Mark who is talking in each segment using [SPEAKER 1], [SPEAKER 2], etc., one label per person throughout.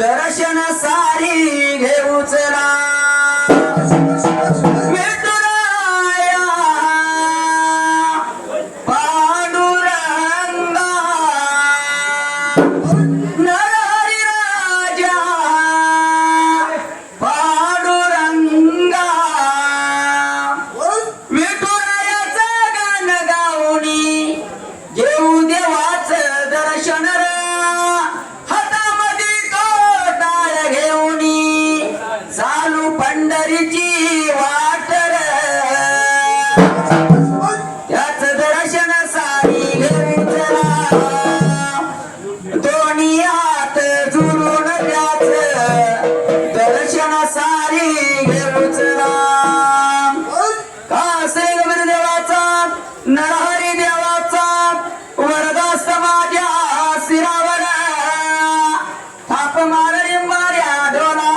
[SPEAKER 1] दर्शन सारी घेऊ चला विठुराया पांडुरंगा नरहरी राजा पांडुरंगा विठुरायाचा गाण गाऊनी घेऊ देवाचं दर्शन चालू पंढरीची वाट त्याच दर्शन सारी घेऊन चला दोन्ही हात जुळून त्याच दर्शन सारी घेऊन चला कासे गवीर देवाचा नरहरी देवाचा वरदास माझ्या शिरावर थाप मारली मार्या डोला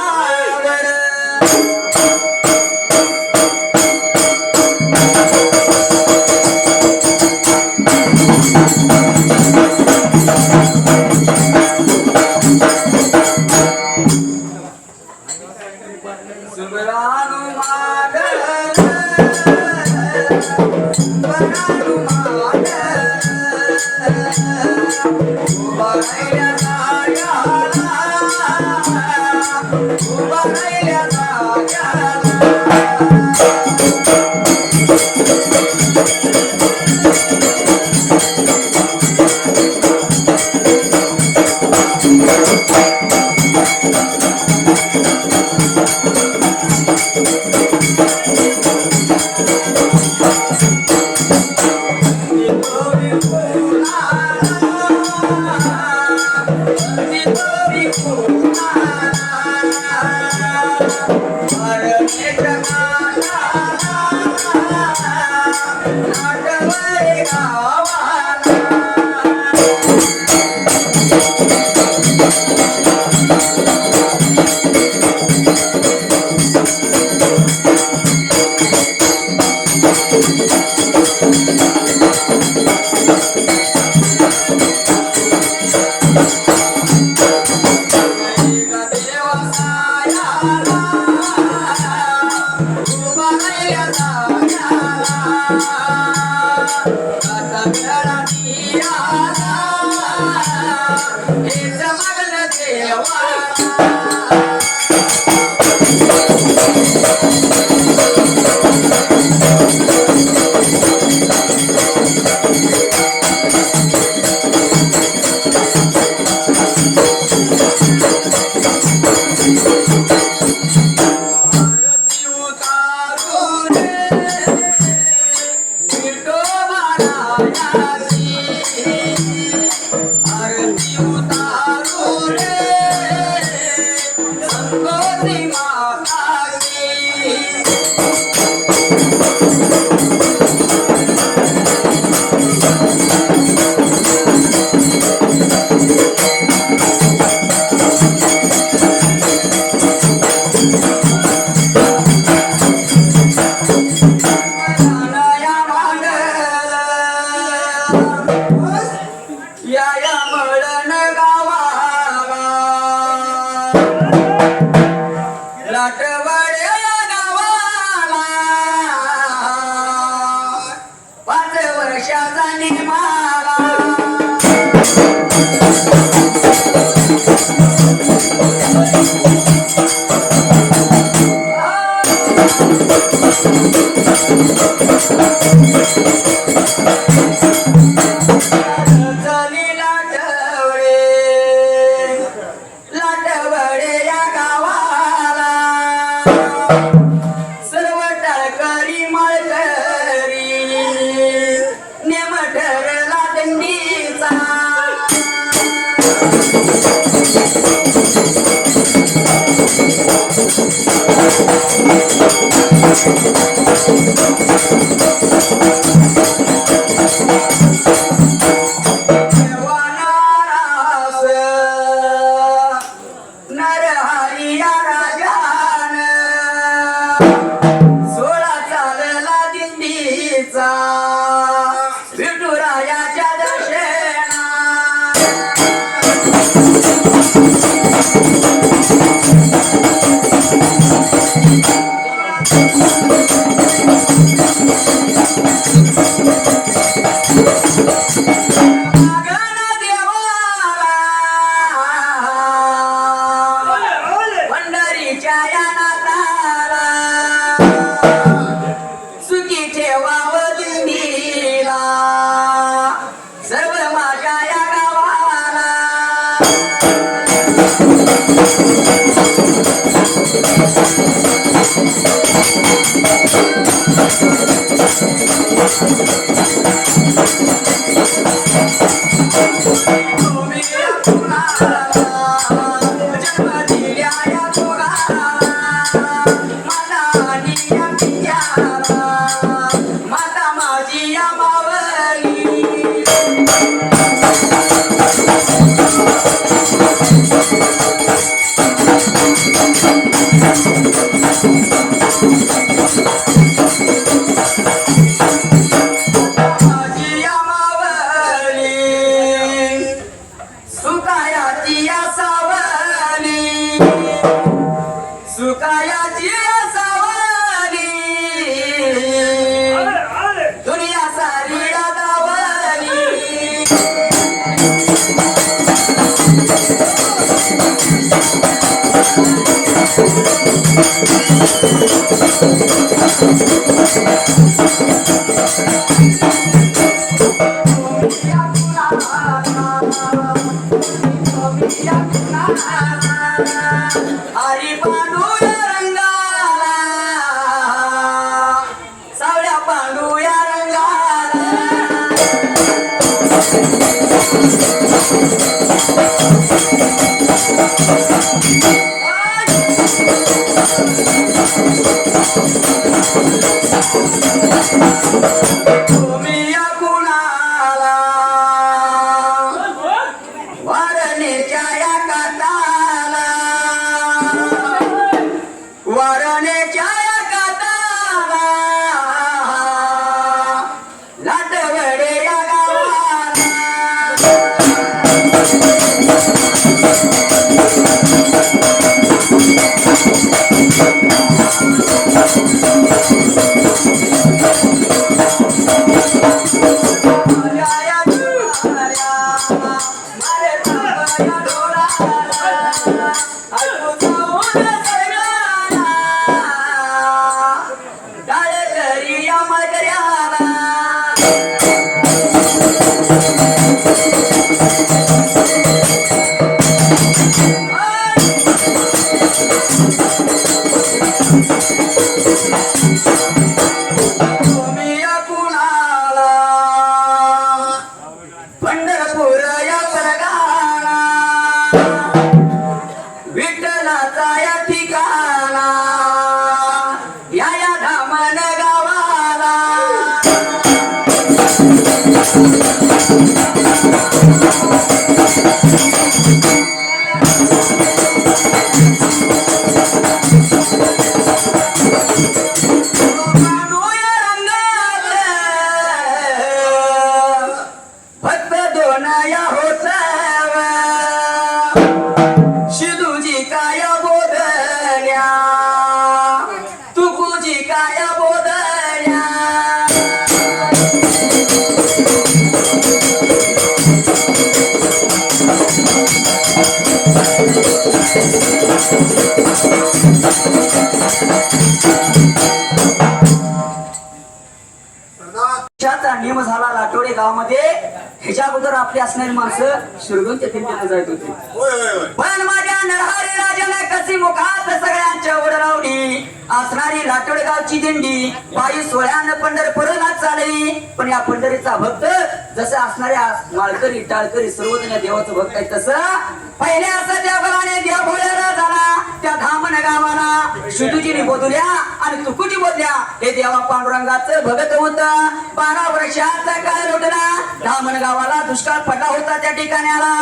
[SPEAKER 1] वर्षाचा नियम झाला लाटोडे गावामध्ये ह्याच्या अगोदर आपली असणारी माणसं शिरडूनच्या किल्ल्याला जात होती. पण माझ्या नरहरी राजाने कशी मुखात सगळ्यांच्या ओढरावली असणारी लाटोडे गावची दिंडी पायी सोळ्यानं पंढरपूरला चालली. पण या पंढरीचा भक्त जसं असणाऱ्या माळकरी टाळकरी सर्वजण या देवाचं भक्त आहे तसं पहिले असं देवघराने देव भोळ्याला झाला त्या धामण गावाला शुद्धीची बोधल्या आणि तुकुची बोधल्या हे देवा पांडुरंगाचं भगत होत. 12 वर्षाचा काळ लोटला. धामण गावाला दुष्काळ पडला होता. त्या ठिकाणाला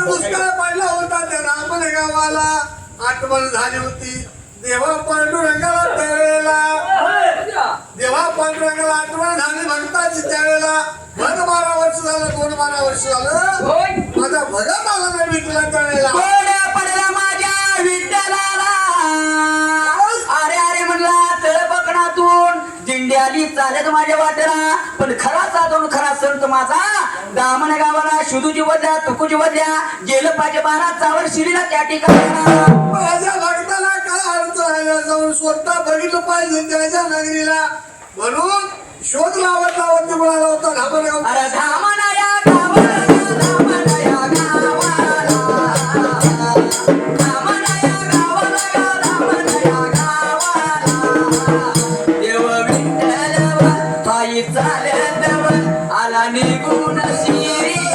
[SPEAKER 2] दुष्काळ पडला होता. त्या धामण गावाला आठवण झाली होती देवा पांडुरंगाला. त्यावेळेला देवा पांडुरंगाला आठवण झाली भक्ताची. त्यावेळेला भर 12 वर्ष झालं. 12 वर्ष झालं माझा भगत आला नाही विठला. त्यावेळेला
[SPEAKER 1] पडला माझ्या विठ्ठलाला. अरे अरे म्हणला तळपकणातून दिंडी आली चालत माझ्या वाटेला. पण खरा साधून खरा संत माझा दामण गावाला शुद्धूची बदल्या तुकुची बदल्या गेलं पाहिजे 12 चावर शिरीला त्या ठिकाणी.
[SPEAKER 2] माझ्या भक्ताला काय अर्थ राहिला जाऊन स्वतः बघितलं पाहिजे त्याच्या नगरीला म्हणून शोध लावत लावत बोलायला होता धामण गाव.
[SPEAKER 1] अरे धामण या गावाला धामण या गावाला धामण या गावाला धामण या गावाला देव विठ्ठल पायी चालत आला निघून शिरीला.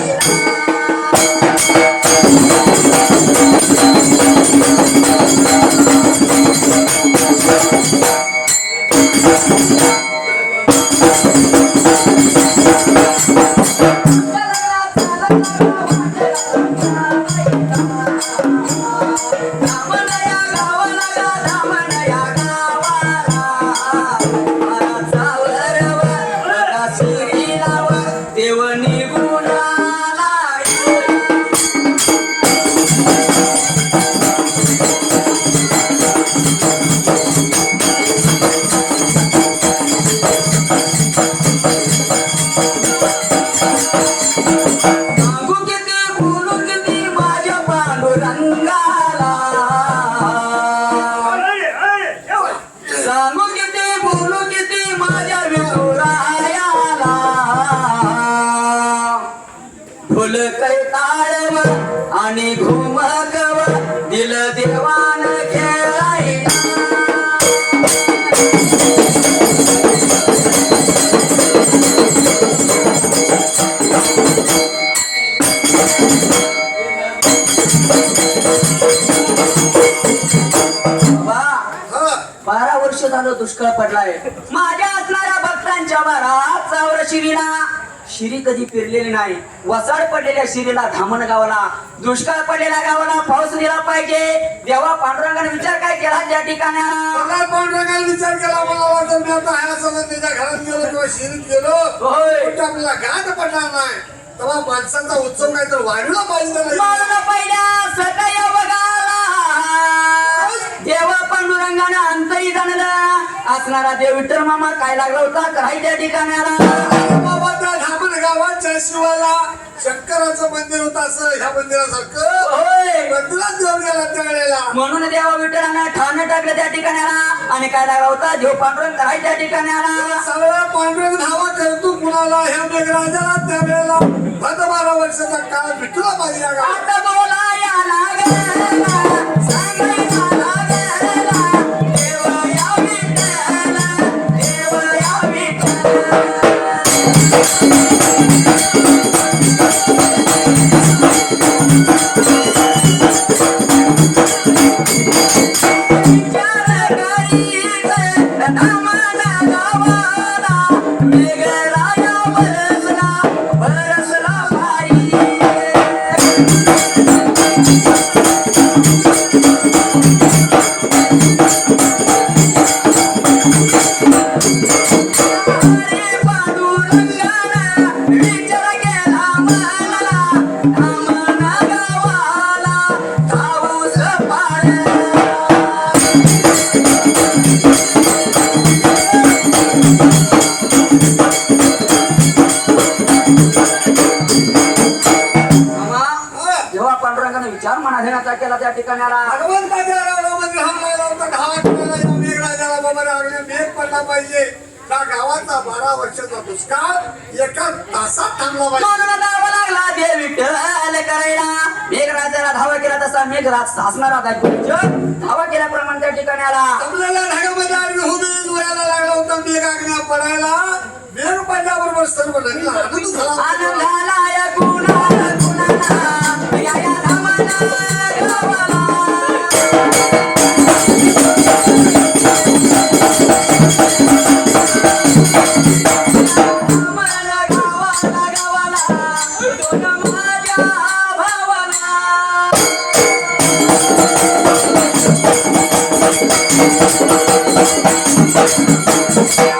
[SPEAKER 1] आणि घुमकव दिल देवान खेळायला. बारा वर्ष झालं दुष्काळ पडलाय. माझ्या असणाऱ्या भक्तांच्या 12 चावर शिरीला. शिरी कधी फिरलेली नाही. वसाड पडलेल्या शिरीला धामण गावाला दुष्काळ पडलेल्या गावाला पाऊस दिला पाहिजे. देवा पांडुरंगाने विचार काय केला त्या ठिकाणी.
[SPEAKER 2] पांडुरंगाने विचार केला मला वाटत मी आता ह्या सगळं त्याच्या घरात गेलो किंवा शिरीत गेलो आपल्याला गाठ पडणार नाही. तेव्हा माणसांचा उत्सव काय तर वाढला पाहिजे.
[SPEAKER 1] पहिल्या सकाळी बघाला देवा पांडुरंगाने अंतरी जाणलं असणारा देव विठ्ठल मामा काय लागला होता काय त्या ठिकाणाला.
[SPEAKER 2] बाबा त्या धामण गावाच्या शिवाला शंकराचं मंदिर होतं असं ह्या मंदिरासारखं मंदिरात घेऊन गेला त्यावेळेला.
[SPEAKER 1] म्हणून देवा विठ्ठलानं ठाण टाकलं त्या ठिकाणाला. आणि काय लागला होता देव पांडुरंग काय त्या ठिकाणाला.
[SPEAKER 2] सगळा पांडुरंग धावा करतो कुणाला ह्या मेघराजाला. त्यावेळेला 12 वर्षाचा काळ विठ्ठला पाहिजे.
[SPEAKER 1] आता बोलाया लागला सांगायला लागला देव या विठ्ठला देव या विठ्ठला. विचार मनाधीनाचा केला त्या ठिकाणाला.
[SPEAKER 2] भगवंताच्या रावणामध्ये हा लागला होता. धावा केला मेघराजाला बाबा लागले मेघ पडला पाहिजे. त्या गावाचा 12 वर्षाचा दुष्काळ एका तासात थांबला पाहिजे.
[SPEAKER 1] धावा लागला देव विठ्ठल करायला. मेघराजाला धावा केला तसा मेघराज सासणारा धावा केल्याप्रमाणे त्या ठिकाणाला.
[SPEAKER 2] आपल्याला ढगामध्ये आडवी उभी डोळ्याला लागला होता मेघ आज्ञा पडायला. मेघ पडल्याबरोबर सर्व नदीला आनंद झाला.
[SPEAKER 1] आनंद झाला या कुणाला कुणाला या या धामण गावाला.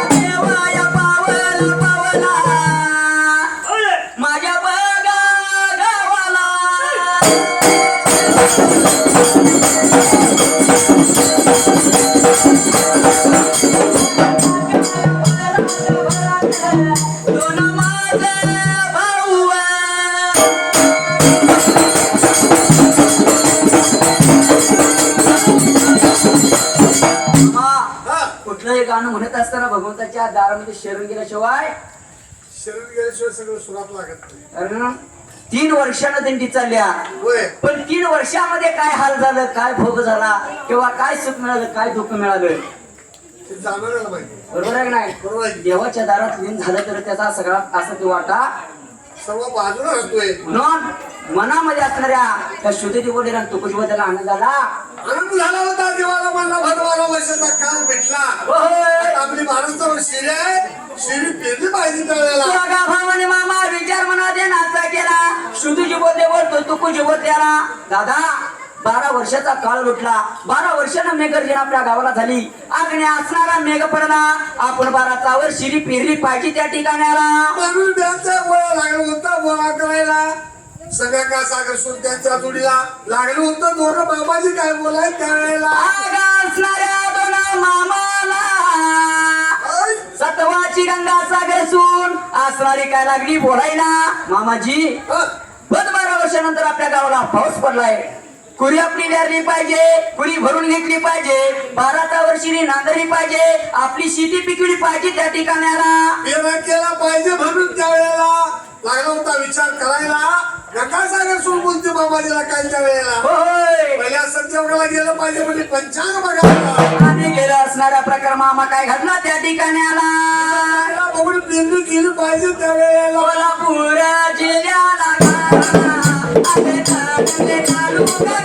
[SPEAKER 1] देवाया पावला पावला माझ्या बघा गावाला दोन माझे भाऊ कुठलंही गाणं म्हणत असताना भगवंताच्या दारामध्ये शरण गेल्याशिवाय
[SPEAKER 2] शरीर गेल्याशिवाय सगळं सुरात लागत नाही.
[SPEAKER 1] कारण 3 वर्षानं दिंडी चालल्या
[SPEAKER 2] होय
[SPEAKER 1] पण 3 वर्षामध्ये काय हाल झालं काय भोग झाला किंवा काय सुख मिळालं काय दुःख मिळालं
[SPEAKER 2] ते जाणाऱ्याला माहिती.
[SPEAKER 1] बरोबर आहे की नाही
[SPEAKER 2] बरोबर आहे.
[SPEAKER 1] देवाच्या दारात लीन झालं तर त्याचा सगळा असा तो वाटा
[SPEAKER 2] सर्व बाजूला राहतोय.
[SPEAKER 1] म्हणून मनामध्ये असणाऱ्या त्या शुद्धीची बोलीला तुकोजी त्याला आनंद झाला
[SPEAKER 2] आनंद झाला होता देवाला म्हणला भगवान वर्षाचा काळ भेटला.
[SPEAKER 1] होय.
[SPEAKER 2] आपली महाराष्ट्रावर शिरी आहे शिरी पेरली पाहिजे त्यावेळेला.
[SPEAKER 1] बघा भावाने मामा विचार मनात नाचा केला शुद्धीची बोलते बोलतो तुकोजी बोलत्याला दादा 12 वर्षाचा काळ लुटला 12 वर्षानं मेघर्जन आपल्या गावाला झाली आग्ने असणारा मेघ पडला आपण 12चा वर शिरी पेरली पाहिजे त्या ठिकाणाला
[SPEAKER 2] म्हणून त्यांचा गोळा लागला होता गोळा करायला सगळ्या का सागर सूर त्यांच्या जोडीला लागलं होतं दोन बाबाजी काय बोलाय त्यावेळेला
[SPEAKER 1] आग असणाऱ्या दोन मामाला सतवाची गंगा सागर सून असणारी काय लागली बोलायला मामाजी
[SPEAKER 2] हं?
[SPEAKER 1] 12 वर्षानंतर आपल्या गावाला पाऊस पडलाय कुरी आपली व्यारली पाहिजे कुरी भरून घेतली पाहिजे 12चा वर्षी नांगरली पाहिजे आपली शेती पिकवली पाहिजे त्या ठिकाणाला
[SPEAKER 2] पेरा केला पाहिजे म्हणून त्यावेळेला लागला होता विचार करायला गंगा सागर सूर बोलते बाबाजीला काय त्यावेळेला
[SPEAKER 1] होय
[SPEAKER 2] पहिल्या संजोगाला गेलं पाहिजे म्हणजे पंचांग बघायला
[SPEAKER 1] आणि गेला असणारा प्रकार मामा काय घडला त्या ठिकाणाला
[SPEAKER 2] बघून पेरणी केली पाहिजे त्यावेळेला
[SPEAKER 1] कोल्हापूर जिल्ह्याला आले ताडले तालुका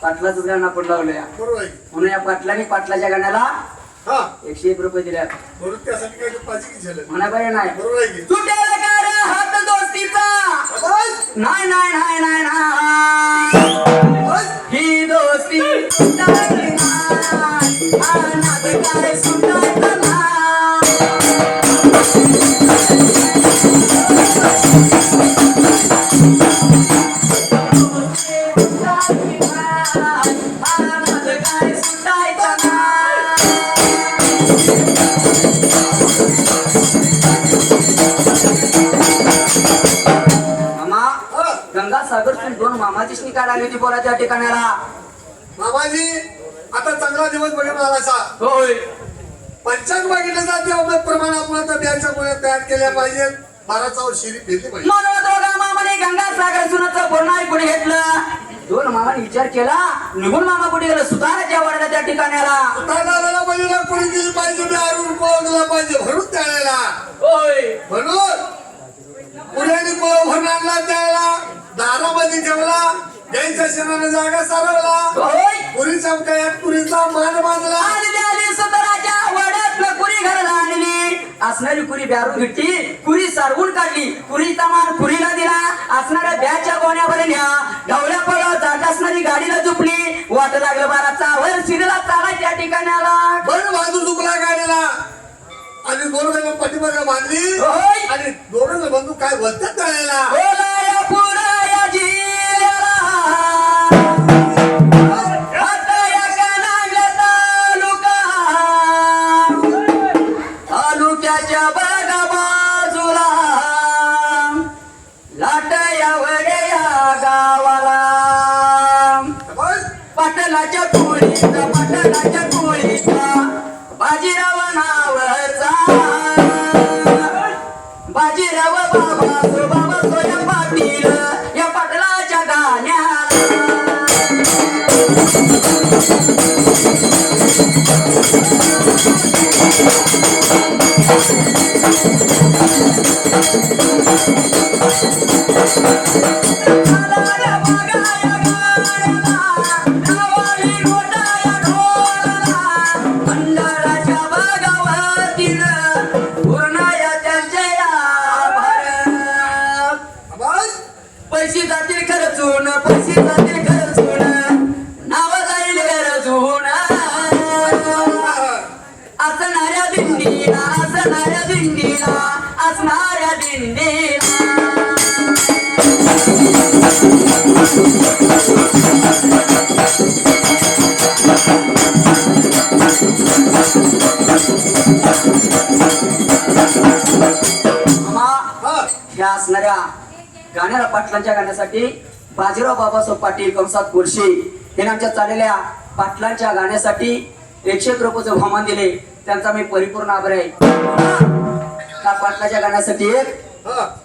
[SPEAKER 1] पाटलाच गाणं आपण लावलंय
[SPEAKER 2] बरोबर आहे.
[SPEAKER 1] म्हणून या पाटलाने पाटलाच्या गाण्याला
[SPEAKER 2] हा
[SPEAKER 1] 101 रुपये दिले
[SPEAKER 2] म्हणून त्यासाठी काय पाहिजे की झालं
[SPEAKER 1] म्हणा पाहिजे नाही
[SPEAKER 2] बरोबर आहे की
[SPEAKER 1] तुटेल का रे हात दोस्तीचा
[SPEAKER 2] बस.
[SPEAKER 1] नाही नाही नाही नाही नाही ही दोस्ती तुटायची नाही अनाथ काय सुटायचं नाही गंगा सागर दोन मामाची काय लागली होती बोला त्या ठिकाणाला
[SPEAKER 2] मामाजी आता चांगला दिवस बघून आलासा
[SPEAKER 1] होय
[SPEAKER 2] पंचांग बघितलं जाते प्रमाणामुळे तर बियाच्या गोळ्या तयार केल्या पाहिजेत 12चा वर शिरी पेरली पाहिजे
[SPEAKER 1] म्हणून दोघा मामाने गंगा सागर सुनाचं बोलणं ऐकून घेतलं दोन मामाने विचार केला निघून मामा कुठे गेलं सुताराच्या वाड्याला त्या ठिकाणाला
[SPEAKER 2] सुताराला बळीला कोणी केली पाहिजे बिहारून पळवला पाहिजे म्हणून त्यावेळेला
[SPEAKER 1] होय
[SPEAKER 2] म्हणून पुण्याने पळवून आणला त्यावेळेला दारामध्ये ठेवला गाईच्या शेणाने जागा सारवला
[SPEAKER 1] होय
[SPEAKER 2] पुरीच्या गळ्यात पुरीचा मान बांधला
[SPEAKER 1] आणि त्या आली सुताराच्या वाड्यात कुरी घराला आणली असणारी कुरी ब्यारून घेतली कुरी सारवून काढली कुरीचा मान कुरीला दिला असणाऱ्या ब्याच्या गोण्यावर न्या ढवल्या पळत जात असणारी गाडीला झुपली वाट लागलं 12चा वर शिरला चाला त्या ठिकाणाला
[SPEAKER 2] बरं बाजू दुखला गाडीला आणि दोन जण पाठीमागे बांधली
[SPEAKER 1] होय
[SPEAKER 2] आणि बोलतात त्यावेळेला
[SPEAKER 1] बोलाया पुराया जिल्ह्याला हाताया कानाला तालुक्याच्या बघा बाजूला लाटया वड्या गावाला पाटलाच्या कोळीचा बाजीराव नावचा बाजीराव बाबा सोया पाटील या पाटलाच्या गाण्याला पैसे जातील खर्चून नाव जाईल गरजून असणाऱ्या दिंडीला असणाऱ्या दिंडीला ह्या असणाऱ्या गाण्याला पाटलांच्या गाण्यासाठी बाजीराव बाबासाहेब पाटील कंसात कोरशे हे आमच्या चाललेल्या पाटलांच्या गाण्यासाठी 101 रुपयाचं बहुमान दिले त्यांचा मी परिपूर्ण आभार आहे. त्या पाटलाच्या गाण्यासाठी एक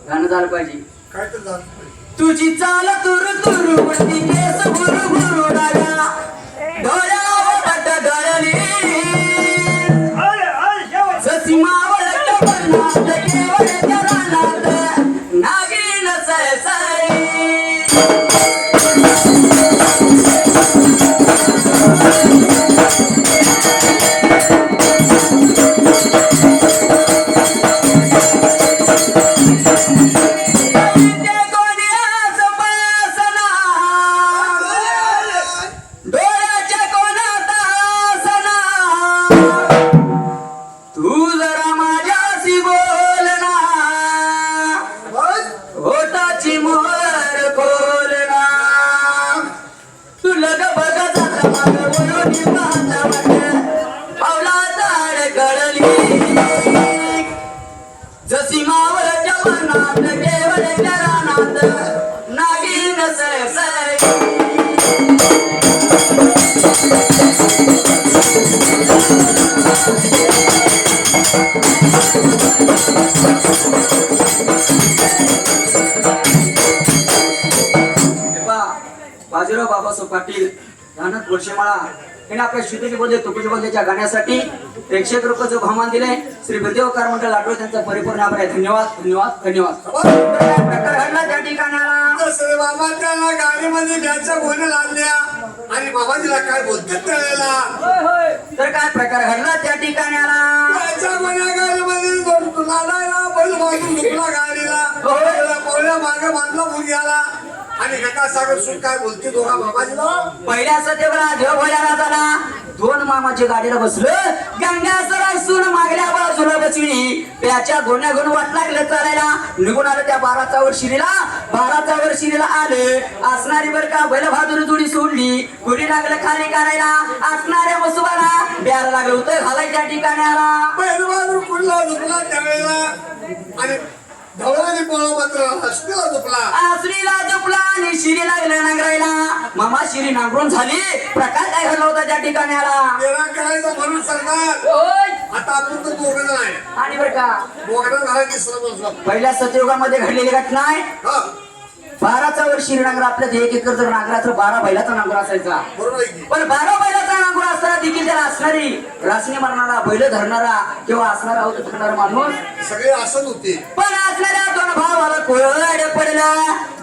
[SPEAKER 1] गाणं झालं पाहिजे.
[SPEAKER 2] काय तर झालं
[SPEAKER 1] तुझी चाल तुरु तुरु उडती केस भुरु भुरु डागा डोळ्यावर डळली जशी मावळच्या वनात केवळच्या रानात नागिन सळसळी तू जरा माझ्याशी बोल ना होताची मोहर खोल ना तू लग बघ झाला माग बोलून पाहता पावला झाड गळली जशी मावळच्या वनात केवळच्या रानात नागिन सळसळी बाजीराव बाबासाहेब पाटील रानात गोडशेमाळा यांनी आपल्या श्रुतीचे बोलले तुकोजी बोलल्याच्या गाण्यासाठी 101 रुपयाचं बहुमान दिले. श्री बिरदेव कारमंडळ लाटोळे त्यांचा परिपूर्ण आभार आहे. धन्यवाद धन्यवाद धन्यवाद. प्रकार घडला त्या ठिकाणाला
[SPEAKER 2] सर बाबा त्याला गाडीमध्ये घ्यायच्या गोण्या लागल्या आणि बाबाजीला काय बोलतात त्यावेळेला
[SPEAKER 1] तर काय प्रकार घडला त्या ठिकाणाला
[SPEAKER 2] त्याच्या गोण्या गाडीमध्ये लाडायला बैल बाजून झुकला गाडीला पवल्या मागे बांधला मुलग्याला आणि गंगा सागर सुन काय बोलते दोघा बाबाजीला
[SPEAKER 1] पहिल्या सत्यवरा देव भोल्याला झाला दोन मामाच्या गाडीला बसलं गंगा सरा सून मागल्या बाजूला बसली त्याच्या गोण्या घेऊन वाट लागलं चालायला निघून आलं त्या 12चा वर शिरीला आले असणारी बर का बैल बहादूर जोडी सोडली गुढी लागलं खाली करायला असणाऱ्या मसुबाला ब्यार लागलं होतं घालाय त्या ठिकाणाला
[SPEAKER 2] बैल बहादूर कुठला झुकला त्यावेळेला आणि धवळाने पोळा मात्र हसणीला झोपला
[SPEAKER 1] आसरीला झोपला आणि शिरी लागलं नांगरायला मामा शिरी नांगरून झाली प्रकार काय घडला होता त्या ठिकाणाला
[SPEAKER 2] तेरा करायचा म्हणून सरकार आता आपण तर दोघं नाही
[SPEAKER 1] आणि बर का
[SPEAKER 2] दोघं झाला तिसरा बसला
[SPEAKER 1] पहिल्या सतयुगामध्ये घडलेली घटना आहे 12चा वर शिरी नांगर आपल्या 1 एकर जर नांगरा तर 12 बैलाचा नांगर असायचा
[SPEAKER 2] बरोबर आहे की
[SPEAKER 1] पण 12 बैलाचा नांगर असताना देखील त्याला असणारी रासनी मारणारा बैल धरणारा किंवा असणारा अवत धरणारा माणूस
[SPEAKER 2] सगळे असत होते
[SPEAKER 1] पण असणाऱ्या दोन भावाला कोळड पडला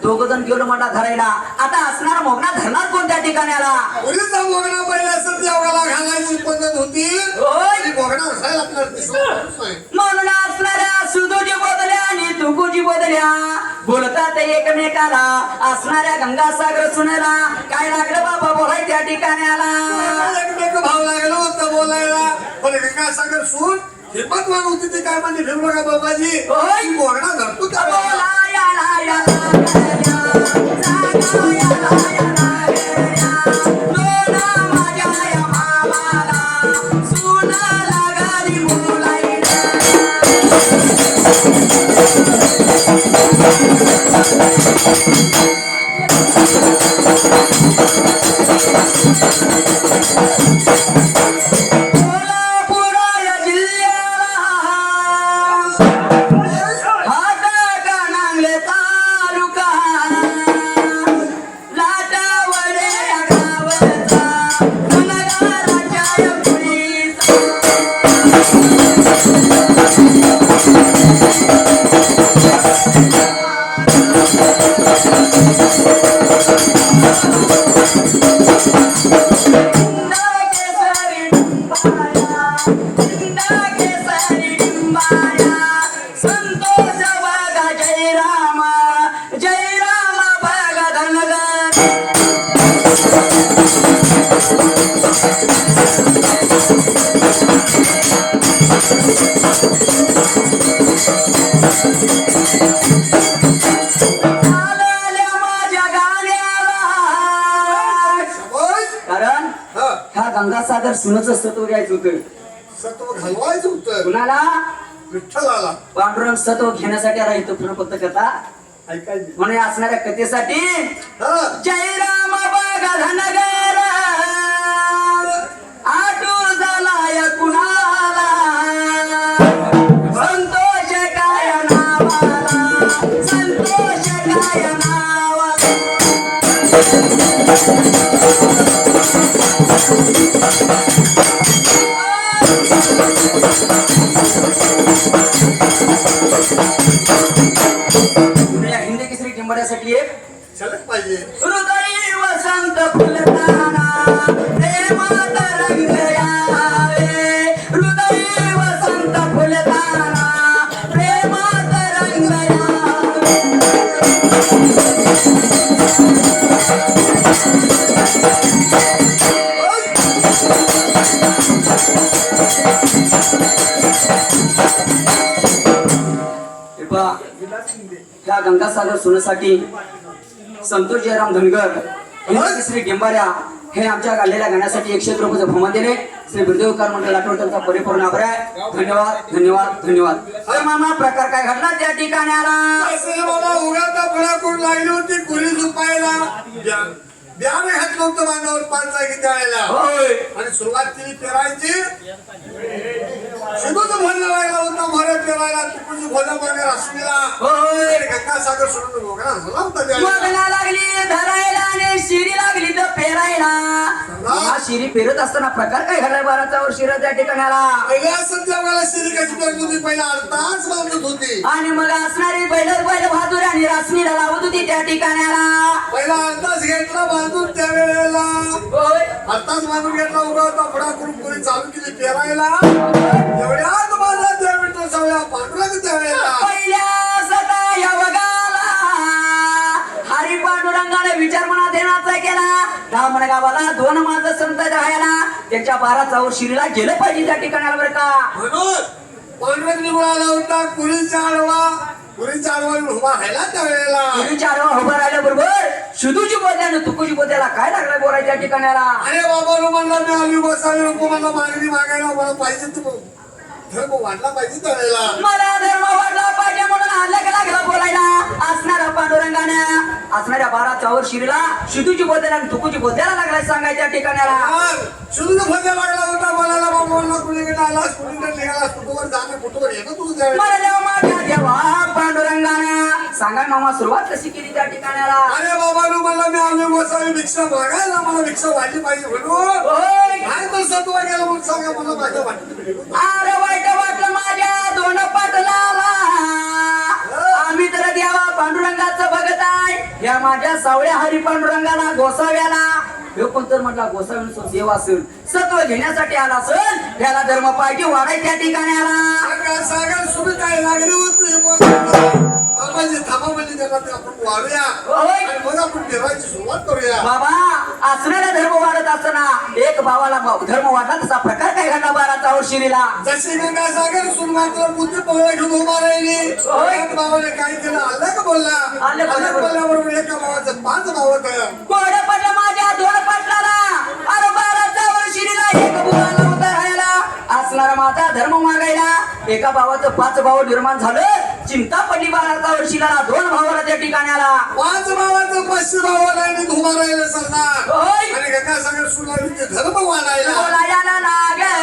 [SPEAKER 1] दोघ जण गेलो म्हणला धरायला आता असणारा मोगना धरणार कोणत्या ठिकाणाला
[SPEAKER 2] मुलीचा मोगणा पहिला असत देवाला घालायची पद्धत होती आणि मोगणा घालायला आपल्याला तिसरा माणूस आहे
[SPEAKER 1] म्हणून असणाऱ्या सुदूजी बोधल्या आणि तुकुजी बोधल्या बोलतात एकमेकाला असणाऱ्या गंगासागर सुनेला काय लागलं बाबा बोलाय त्या ठिकाणाला
[SPEAKER 2] एकमेक भाव लागलं होतं बोलायला पण गंगासागर सून हिंमतवान होती ती काय म्हणजे ठेवलं का बाबाजी मोगणा धरतो
[SPEAKER 1] बोलाया गंगासागर सुनच सत्व घ्यायचं होतं.
[SPEAKER 2] सत्व घालवायचं होतं
[SPEAKER 1] कुणाला?
[SPEAKER 2] विठ्ठलाला.
[SPEAKER 1] पांडुरंग सत्व घेण्यासाठी आला इथं पुन्हा फक्त कथा
[SPEAKER 2] ऐकायची.
[SPEAKER 1] म्हणून असणाऱ्या कथेसाठी
[SPEAKER 2] हा.
[SPEAKER 1] जय राम बघा धनगर आटू झाला या कुणाला संतोष काय नावाला संतोष काय नावाला. या हिंदी केसरी टिंबड्यासाठी एक
[SPEAKER 2] झलक पाहिजे.
[SPEAKER 1] हृदय वसंत फुलताना प्रेमात रंग यावे हृदय वसंत फुलताना प्रेमात रंग यावे. हे पहा, या गंगासागर सोन्यासाठी संतोष जयराम धनगर हिंदी केसरी टिंबाऱ्या हे आमच्या गालेल्या गाण्यासाठी 100 रुपयाचं बहुमान दिले. श्री बिरदेवकार मंडळ आठवड त्यांचा परिपूर्ण आभार आहे. धन्यवाद धन्यवाद धन्यवाद. अरे मामा प्रकार काय घडला त्या ठिकाणी आला?
[SPEAKER 2] असं मला उगाचा फळा करून लागली होती कुरी झुपायला. बियाणे घातलं होतं मानावर 5 जागी त्यावेळेला.
[SPEAKER 1] होय
[SPEAKER 2] आणि सुरुवात केली पेरायची. शिदूच भरला लागला होता मोरे पेरायला. तिकडची भोजा मागे रश्मीला.
[SPEAKER 1] होय
[SPEAKER 2] गंगासागर सोडून मोकळा झाला होता त्यावेळेला.
[SPEAKER 1] मगला लागली धरायला आणि शिरी लागली तर पेरायला. हा शिरी पेरत असताना प्रकार काय घडला? 12चा वर शिरा त्या ठिकाणी आला.
[SPEAKER 2] पहिल्या संध्याकाळला शिरी कशी करत होती पहिला अर्धाच बांधत होती.
[SPEAKER 1] आणि मग असणारी बैल बहादूर आणि रासणीला लावत होती त्या ठिकाणी आला.
[SPEAKER 2] पहिला अर्धाच घेतला बांधून त्यावेळेला.
[SPEAKER 1] होय
[SPEAKER 2] अर्धाच बांधून घेतला उगा होता फळा करून पुरी चालू केली पेरायला. एवढ्यात माझा त्यावेळेला सगळ्या पांढरा त्यावेळेला.
[SPEAKER 1] पहिल्या सदा या वगाला हरी पांडुरंगाने विचार मनात येण्याचा केला. ब्राह्मण गावाला 2 माझं संत राहायला त्यांच्या 12चा वर शिरीला गेलं पाहिजे त्या ठिकाणाला बरं का.
[SPEAKER 2] म्हणून पांढरक निवडायला होता कुरीचा आडवा. कुरीचा आडवा उभा राहिला त्यावेळेला.
[SPEAKER 1] मुलीच्या आडवा उभं राहिल्याबरोबर शुदूची बोलल्यानं तुकुची बोलल्याला काय लागलाय बोलायच्या ठिकाणाला.
[SPEAKER 2] अरे बाबा नो म्हणला मी आली बसावी नको मला मागणी मागायला मला पाहिजे तू धर्म वाढला पाहिजे त्यावेळेला.
[SPEAKER 1] मला धर्म वाढला पाहिजे म्हणून आलं लागला बोलायला. असणाऱ्या पांडुरंगाने असणाऱ्या 12चा वर शिरीला शुदूची बोलल्याला आणि तुकुची बोलल्याला लागलाय सांगायच्या ठिकाणाला.
[SPEAKER 2] शुद्ध फजा लागला होता बोलायला बाबा म्हणला कुणीकडे आलास कुणीकडे निघालास कुठवर जाणे कुठवर येणं तुझं त्यावेळेला.
[SPEAKER 1] मला देवा माझ्या देवा पांडुरंगाने सांगा मामा सुरुवात कशी केली त्या ठिकाणाला.
[SPEAKER 2] अरे बाबा नो म्हणला मी आली बसावी भिक्षा मागायला मला भिक्षा वाढली पाहिजे म्हणून.
[SPEAKER 1] होय
[SPEAKER 2] काय तर सत्व गेलं म्हणून सांगा मला माझ्या वाटत.
[SPEAKER 1] अरे वाईट वाटलं माझ्या 2 पाटलाला. आम्ही तर देवा पांडुरंगाचं बघत आहे या माझ्या सावळ्या हरी पांडुरंगाला गोसाव्याला. हे कोण तर म्हटला गोसाव्यानुसार देव असेल सत्व घेण्यासाठी आला असेल त्याला धर्म पाहिजे वाढाय त्या ठिकाणी आला.
[SPEAKER 2] सागर सुरू काय लागली होती बाबाजी थांबा म्हणजे त्याला ते आपण वाढूया
[SPEAKER 1] होय.
[SPEAKER 2] आणि मग आपण देवाची सुरुवात करूया.
[SPEAKER 1] बाबा असणारा धर्म वाढत असताना एक भावाला धर्म वाढला तसा प्रकार काय घडला 12चा वर शिरीला.
[SPEAKER 2] जशी गंगा सागर सुरुवातीला बुद्धी पवळा घेऊन उभा राहिली. एका भावाने काय केलं आलं का बोलला. आलं बोलल्याबरोबर एका भावाचं 5 भाव होतं.
[SPEAKER 1] कोड पडलं माझ्या 2 पाटलाला. अरे 12चा वर शिरीला एक बुवाला उभा राहायला असणारा माझा धर्म मागायला. एका भावाचं 5 भाव निर्माण झालं. चिंता पडली 12चा वर शिरीला 2 भावाला त्या ठिकाणी आला.
[SPEAKER 2] 5 भावाचं 500 भावाला आणि उभा राहिलं सरदार.
[SPEAKER 1] होय.
[SPEAKER 2] आणि गंगा सागर सुरू ते धर्म वाढायला.
[SPEAKER 1] बोलायला लागल्या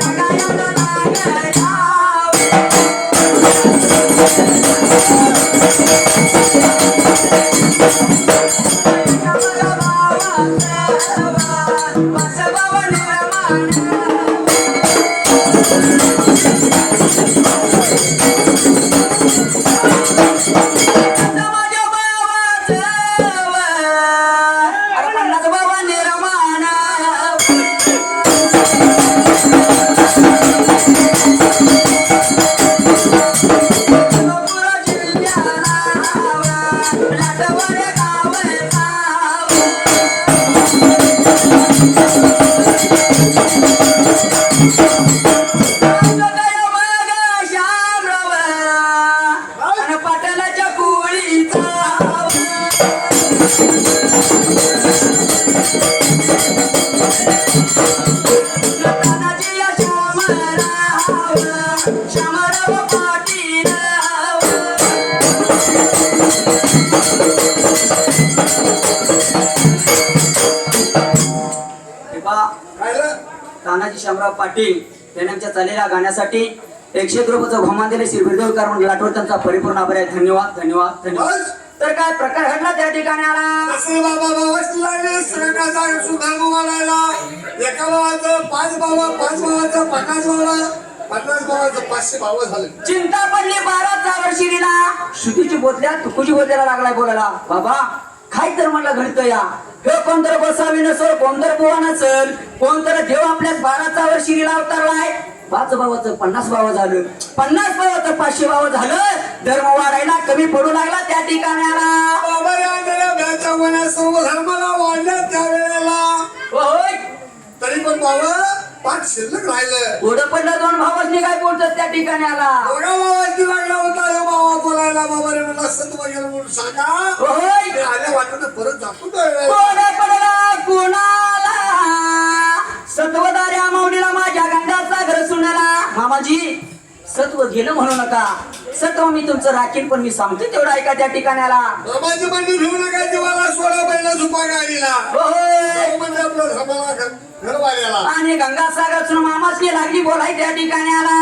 [SPEAKER 1] सगळ्याला लागल्या. केशवराव पाटील यांनी आमच्या चाललेल्या गाण्यासाठी 101 रुपयाचं बहुमान दिले. श्री बिरदेवकर म्हणून लाटवर त्यांचा परिपूर्ण आभार आहे. धन्यवाद धन्यवाद धन्यवाद. तर काय प्रकार घडला त्या ठिकाणी आला.
[SPEAKER 2] तसे बाबा बाबाची लागले सगळ्यांचा सुधार वाढायला. एका भावाचं 5 बाबा, 5 भावाचं 50 बाबा, 50 भावाचं 500 भाव झाले.
[SPEAKER 1] चिंता पडली 12चा वर्षीला. श्रुतीची बोतल्या तुकुची बोतल्याला लागलाय बोलायला. बाबा काय तर म्हणलं घडतं या. हे कोणतर बसावी नसल, कोणतर बुवा नसल, कोणतर देव आपल्याच 12चा वर्षीला अवतारलाय. 5 भावाचं 50 भाव झालं, 50 भावाचं 500 भाव झालं. धर्म वाढायला कमी पडू लागला त्या ठिकाणी आला.
[SPEAKER 2] बाबा या भ्याच्या मनात सर्व धर्माला वाढल्या त्यावेळेला.
[SPEAKER 1] होय
[SPEAKER 2] तरी पण बाबा 5 शिल्लक राहिलं.
[SPEAKER 1] पुढं पडलं 2 भावांनी काय बोलतात त्या ठिकाणी आला.
[SPEAKER 2] दोघा भावाची लागला होता हे बाबा बोलायला. बाबा रे मला सत्व गेलं म्हणून सांगा.
[SPEAKER 1] होय
[SPEAKER 2] ते आल्या वाटत परत जातो त्यावेळेला.
[SPEAKER 1] पुढं पडला कुणाला सत्वदाऱ्या माऊलीला माझ्या गंगाचा घर सुनाला. मामाजी सत्व गेलं म्हणू नका. सत्व मी तुमचं राखीन, पण मी सांगतो तेवढं ऐका त्या ठिकाणी आला.
[SPEAKER 2] बाबाची मंडी घेऊ नका जीवाला. 16 महिना झुपा गाडीला.
[SPEAKER 1] होय
[SPEAKER 2] म्हणजे आपलं समाला घरवाल्याला.
[SPEAKER 1] आणि गंगासागर सुन मामाची लागली बोलाय त्या ठिकाणी आला.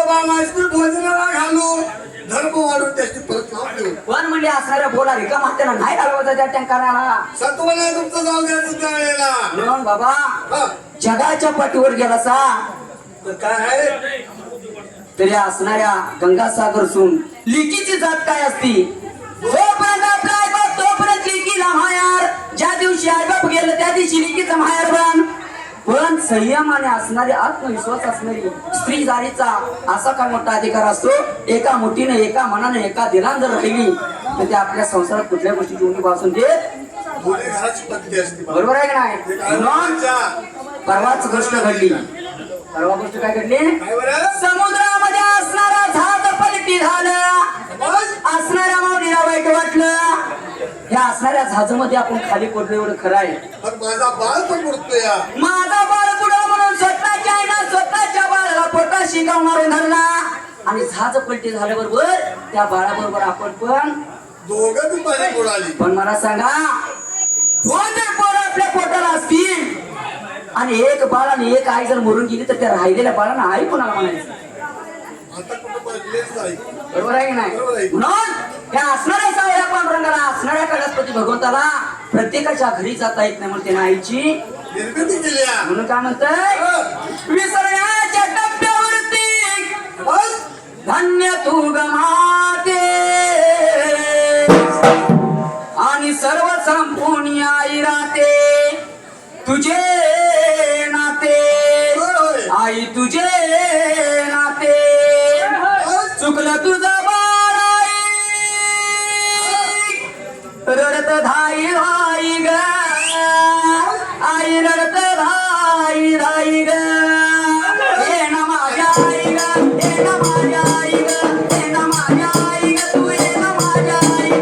[SPEAKER 2] बाबाची भोजनाला घालू. धर्म वाढून त्याची परत नाव देऊ.
[SPEAKER 1] पण म्हणजे असणाऱ्या बोला रिका मात्याला नाही घालवायचा त्या टँकराला.
[SPEAKER 2] सत्व नाही तुमचं जाऊ द्यायचं त्यावेळेला.
[SPEAKER 1] म्हणून बाबा
[SPEAKER 2] हा.
[SPEAKER 1] जगाच्या पाठीवर गेला सा
[SPEAKER 2] तर काय आहे
[SPEAKER 1] तरी असणाऱ्या गंगासागर सून लिकीची जात काय असती. जोपर्यंत आपला आईबाप तोपर्यंत लिकीला मायार. ज्या दिवशी आईबाप गेलं त्या दिवशी लिकीचं मायार बन. पण संयमाने असणारे आत्मविश्वास असणारी स्त्री जारीचा असा काय मोठा अधिकार असतो. एका मुठीने एका मनाने एका दिलान जर राहिली तर ते आपल्या संसारात कुठल्या गोष्टीची उणीव असून देत.
[SPEAKER 2] मुली घराची पत्नी असते.
[SPEAKER 1] बरोबर आहे का नाही. म्हणून परवाच गोष्ट घडली. परवा गोष्ट काय घडली.
[SPEAKER 2] काय बरं?
[SPEAKER 1] समुद्रामध्ये असणारा जहाज पलटी झालं. असणाऱ्या माऊलीला वाईट वाटलं. ह्या असणाऱ्या जहाजामध्ये आपण खाली पडलो एवढं खरं आहे.
[SPEAKER 2] पण माझा बाळ पण बुडतो या.
[SPEAKER 1] माझा बाळ बुडा म्हणून स्वतःच्या आईनं स्वतःच्या बाळाला पोटा शिकाव मारून धरला. आणि जहाज पलटी झाल्याबरोबर त्या बाळाबरोबर आपण पण
[SPEAKER 2] दोघं बी पाणी बुडाली.
[SPEAKER 1] पण मला सांगा 2 जर पोरं आपल्या पोटाला असतील आणि एक बाळ आणि एक आई जर मरून गेली तर त्या राहिलेल्या बाळाला आई कोणाला म्हणायचं.
[SPEAKER 2] आता कुठं पडलेच नाही.
[SPEAKER 1] बरोबर आहे की नाही.
[SPEAKER 2] बरोबर आहे.
[SPEAKER 1] म्हणून त्या असणाऱ्या सावळ्या पांडुरंगाला असणाऱ्या कळसपती भगवंताला प्रत्येकाच्या घरी जाता येत नाही म्हणून त्याने आईची
[SPEAKER 2] निर्मिती केली आहे.
[SPEAKER 1] म्हणून काय म्हणतंय विसरण्याच्या टप्प्यावरती धन्य तू गमाते आणि सर्व संपूर्ण आई राहते. तुझे नाते आई तुझे नाते. चुकलं तुझं बाळ आई रडत धाई धाई ग. आई रडत धाई धाई ग. ये ना माझ्या आई ग, ये ना माझ्या आई ग, ये ना माझ्या आई ग, तू ये ना माझ्या आई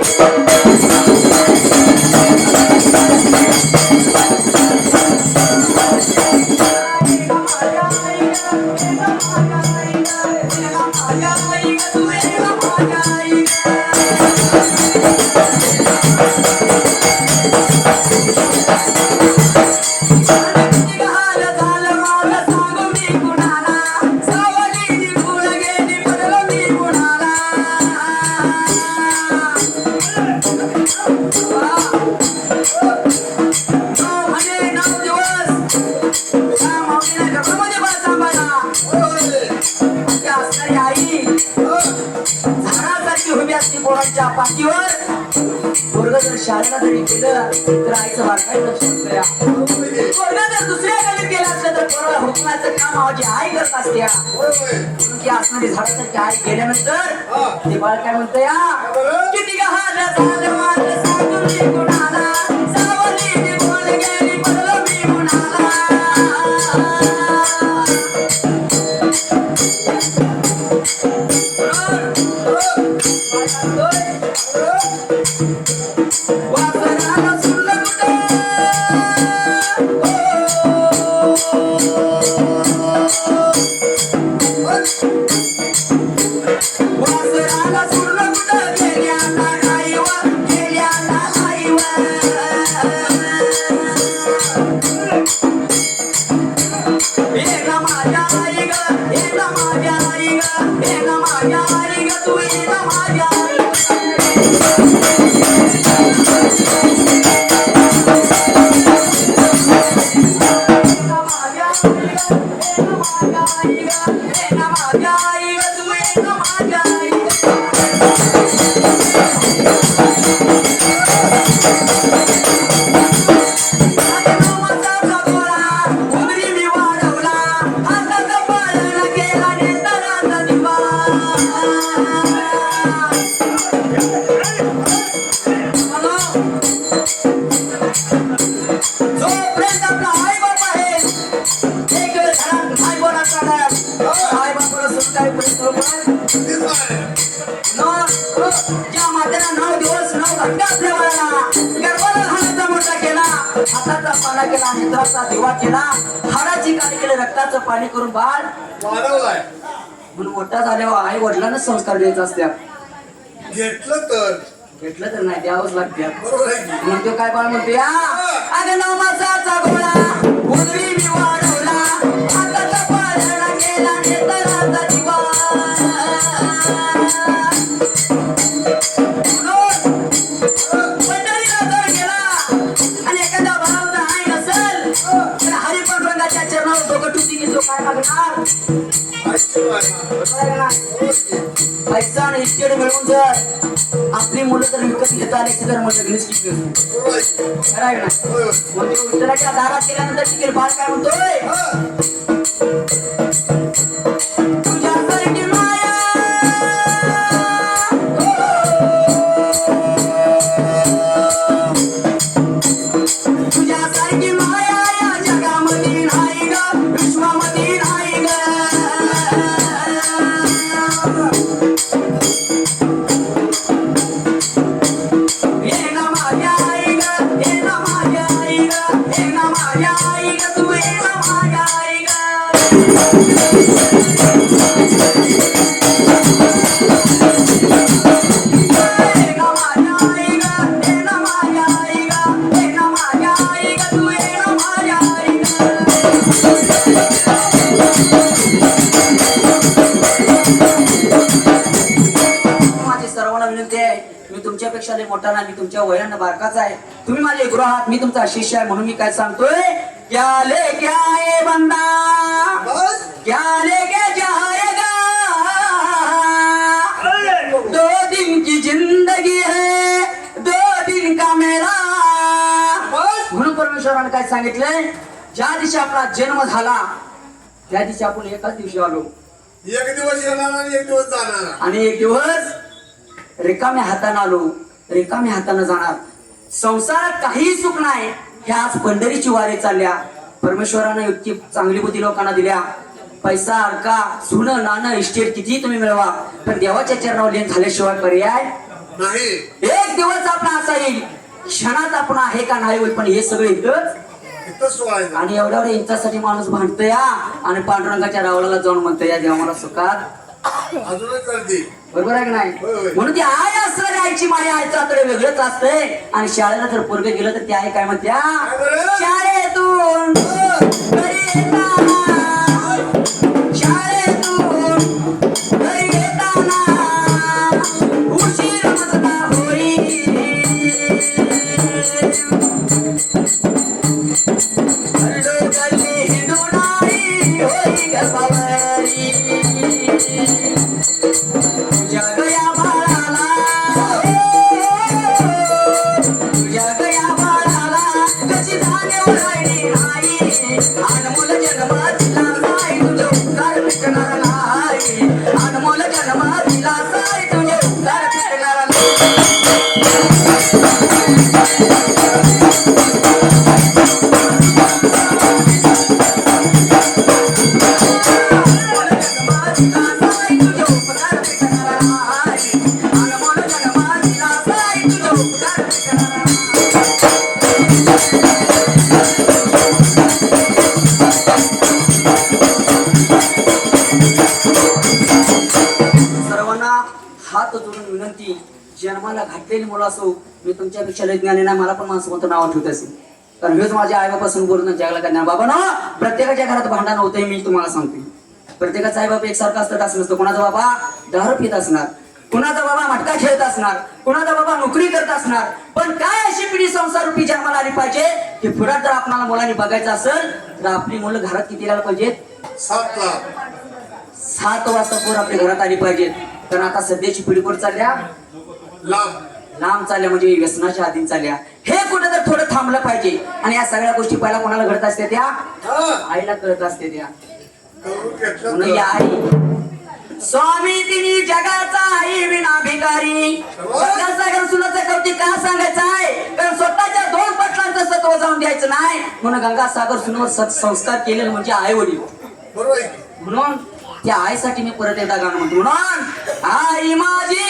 [SPEAKER 1] पोरांच्या पाठीवर पोरग जर शाळेला जरी गेलं तर आईचं बारकाई लक्ष पोरग जर दुसऱ्या गलीत गेला असलं तर पोराला हुकण्याचं काम माझी आई करत असते. म्हणून की असणारी झाडासारखी आई गेल्यानंतर ते बाळ काय म्हणतं या किती गहाण झालं माझं सांगून मी कुणाला सावली निघून गेली पडलो मी कुणाला. वासराला सुरलं कुठं वासराला सुरलं कुठं गेल्याला आईवर गेल्याला आईवर. हे रमा ज्या मातेला 9 दिवस 9 घंटे आपल्या बाळाला गर्भाला घालायचा मोठा केला, हाताचा पाला केला, नेत्राचा दिवा केला, हाडाची काळी केली, रक्ताचं पाणी करून बाळ
[SPEAKER 2] वाढवलाय.
[SPEAKER 1] म्हणून मोठा झाल्यावर आई वडिलांना संस्कार द्यायचे असतात.
[SPEAKER 2] घेतलं
[SPEAKER 1] तर नाही द्यावंच लागते.
[SPEAKER 2] बरोबर आहे की?
[SPEAKER 1] म्हणतो काय बाळ म्हणतो या अगं नवमासाचा गोळा उजवी मी वाढवला, हाताचा पाळणा केला, नेत्राचा दिवा. पंढरीला जर गेला आणि एखादा भावाचा आई नसेल तर हरिपण रंगाच्या चरणावर डोकं टुची की तो काय मागणार? पैसा आणि इस्टेट मिळवून जर आपली मुलं जर विकत घेता आली तर मग लग्नच किती खरं आहे ना? म्हणजे विठ्ठलाच्या दारात गेल्यानंतर टिकेल बाळ काय म्हणतोय? तुझ्यासारखी माया तुझ्यासारखी माया या जगामध्ये नाही ग, विश्वामध्ये नाही ग. ये ना माझ्या आई ग, ये ना माझ्या आई ग, ये ना माझ्या आई ग, तू ये ना माझ्या आई ग. माझी सर्वांना विनंती आहे, मी तुमच्यापेक्षा लय मोठा नाही, मी तुमच्या वयानं बारकाच आहे. तुम्ही माझे गुरु आहात, मी तुमचा शिष्य आहे. म्हणून मी काय सांगतोय, क्या लेके आए बंदा,
[SPEAKER 2] बस.
[SPEAKER 1] क्या लेके जाएगा, 2 दिन की जिंदगी है, 2 दिन का मेला.
[SPEAKER 2] बस.
[SPEAKER 1] म्हणून परमेश्वराने काय सांगितलंय, ज्या दिवशी आपला जन्म झाला त्या दिवशी आपण एकाच दिवशी आलो
[SPEAKER 2] एक दिवस येणार आणि एक दिवस जाणार.
[SPEAKER 1] आणि एक दिवस रिकाम्या हाताने आलो, रिकाम्या हाताने जाणार. संसारात काहीही सुख नाही. ह्या आज पंढरीची वारी चालल्या. परमेश्वराने इतकी चांगली बुद्धी लोकांना दिल्या. पैसा अडका सुनं नाणं इस्टेट किती तुम्ही मिळवा, पण देवाच्या चरणावर लीन झाल्याशिवाय पर्याय
[SPEAKER 2] नाही.
[SPEAKER 1] एक दिवस आपला असा येईल, क्षणात आपण आहे का नाही होईल, पण हे सगळे इथंच.
[SPEAKER 2] इथंच सोडायचं.
[SPEAKER 1] आणि एवढ्या इंचासाठी माणूस भांडतोय आणि पांडुरंगाच्या रावळाला जाऊन म्हणतोय या देवा मला सुखात.
[SPEAKER 2] अजूनच करते.
[SPEAKER 1] बरोबर आहे की नाही?
[SPEAKER 2] होय, होय.
[SPEAKER 1] म्हणून ती आई असणारी आईची माया आईचं आकडे वेगळंच असतंय. आणि शाळेला जर पोरग गेलं तर ती आई काय म्हणत्या,
[SPEAKER 2] काय बरं?
[SPEAKER 1] शाळेतून घरी येताना, शाळेतून घरी येताना उशीर मजला होईल, गल्ली हिंदुणारी होई ग बावरी. तुझ्या गया बाळाला, तुझ्या गया बाळाला कशी जाणीव राहिली नाही. अनमोल जन्म दिला साई तुझे उपकार फिटणार नाही. अनमोल जन्म दिला साई तुझे उपकार फिटणार नाही. सर्वांना हात जोडून विनंती, जन्माला घातलेली मुलं असो, मी तुमच्यापेक्षा लय ज्ञानी नाही, मला पण माणसं कोणतं नाव ठेवत असेल. कारण हेच माझ्या आईबापासून बोलून जगाला का ज्ञान. बाबा ना प्रत्येकाच्या घरात भांडण होतंय, मी तुम्हाला सांगते. प्रत्येकाचा आईबाप एकसारखा असतात असं नसतं. कोणाचा बाबा दारू पित असणार, कुणाचा बाबा मटका खेळत असणार, कुणाचा बाबा नोकरी करत असणार. पण काय अशी पिढी संसार रूपी जन्माला आली पाहिजे की पुढे जर आपल्याला मुलांनी बघायचं असेल तर आपली मुलं घरात किती यायला पाहिजेत?
[SPEAKER 2] 7 ला.
[SPEAKER 1] 7 वाजता पोर आपल्या घरात आली पाहिजेत. कारण आता सध्याची पिढी कुठं चालल्या, लांब चालल्या, म्हणजे व्यसनाच्या आधीन चालल्या. हे कुठं तर थोडं थांबलं पाहिजे. आणि या सगळ्या गोष्टी पहिला कोणाला घडत असते? त्या आईला कळत असते. त्या म्हणून या आई स्वामी तिनी जगाचा आई विना भिकारी. सागर सुनाचं कौतिक का सांगायचं आहे? कारण स्वतःच्या 2 पटलांचं सत्व जाऊन द्यायचं नाही. म्हणून गंगासागर सुनावर संस्कार केलेलं म्हणजे आई वडील.
[SPEAKER 2] बरोबर आहे.
[SPEAKER 1] म्हणून त्या आईसाठी मी परत एकदा गाणं म्हणतो. म्हणून आई माझी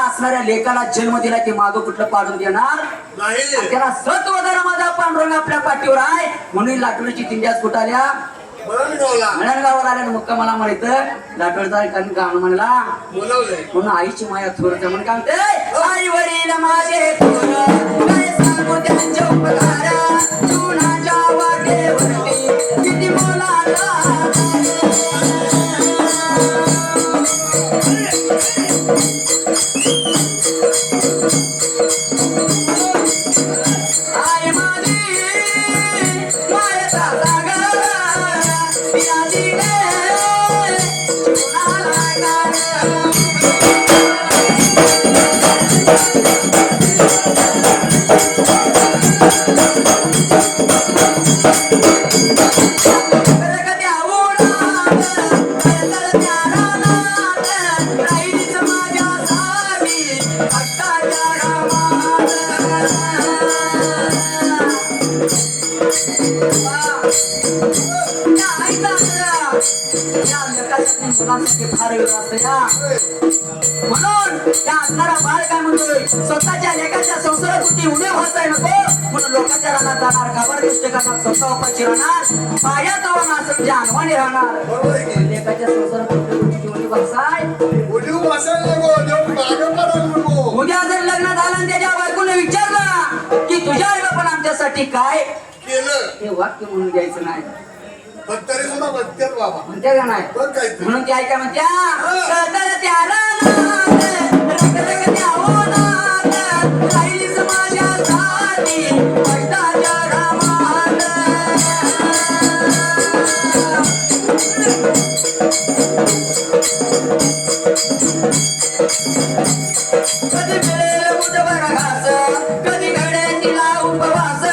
[SPEAKER 1] असणाऱ्या लेकाला जन्म दिला ते मागं कुठलं पाडून देणार
[SPEAKER 2] नाही
[SPEAKER 1] त्याला सत्व जरा माझा पांडुरंग आपल्या पाठीवर आहे म्हणून लाटोळीची दिंड्याच कुठाल्या
[SPEAKER 2] म्हणून
[SPEAKER 1] म्हणणगावर आल्या मुक्का मला माहित लाटोळचा गाणं म्हणला
[SPEAKER 2] बोलवलंय
[SPEAKER 1] म्हणून आईची माया थोरच म्हणून काय म्हणते आई वडील माझे थोर काय सांगू त्यांच्या उपकार तुनाच्या वाटेवरती किती बोलाला आई माझी मायेचा सागर तिला दिले जीवनाला गाणं. रगत्या उडात, रगत्या रानात, राहिलीच माझ्यासाठी हक्काच्या गावात. या आईचा आग्रह, या लेकासाठी मुलांसाठी फार वेळ असतो या. म्हणून त्या असणारा बाळ काय म्हणतोय स्वतःच्या लेकाच्या संसारापुरती उणे व्हायचाय नको म्हणून लोकांच्या रानात जाणार खबर गोष्ट करणार स्वतः उपाशी राहणार पायात असं म्हणजे अनवाणी राहणार
[SPEAKER 2] बरोबर आहे की
[SPEAKER 1] लेकाच्या संसारापुरती गोष्टी उणे व्हायचाय
[SPEAKER 2] उडीव बसायला नको देव मागं पडायला नको
[SPEAKER 1] उद्या जर लग्न झालं आणि त्याच्या बायकोने विचारलं की तुझ्या आई बापानं आमच्यासाठी काय
[SPEAKER 2] केलं
[SPEAKER 1] हे वाक्य म्हणून द्यायचं नाही
[SPEAKER 2] पण तरी सुद्धा म्हणतात बाबा
[SPEAKER 1] म्हणते का नाही
[SPEAKER 2] बघ काय ते.
[SPEAKER 1] म्हणून ती आई काय म्हणत्या रगरत्या रानात, रगरत्या उन्हात, राहिलीच माझ्यासाठी कष्टाच्या घामात. कधी मिळेल मुठभर घास, कधी घडेल तिला उपवास,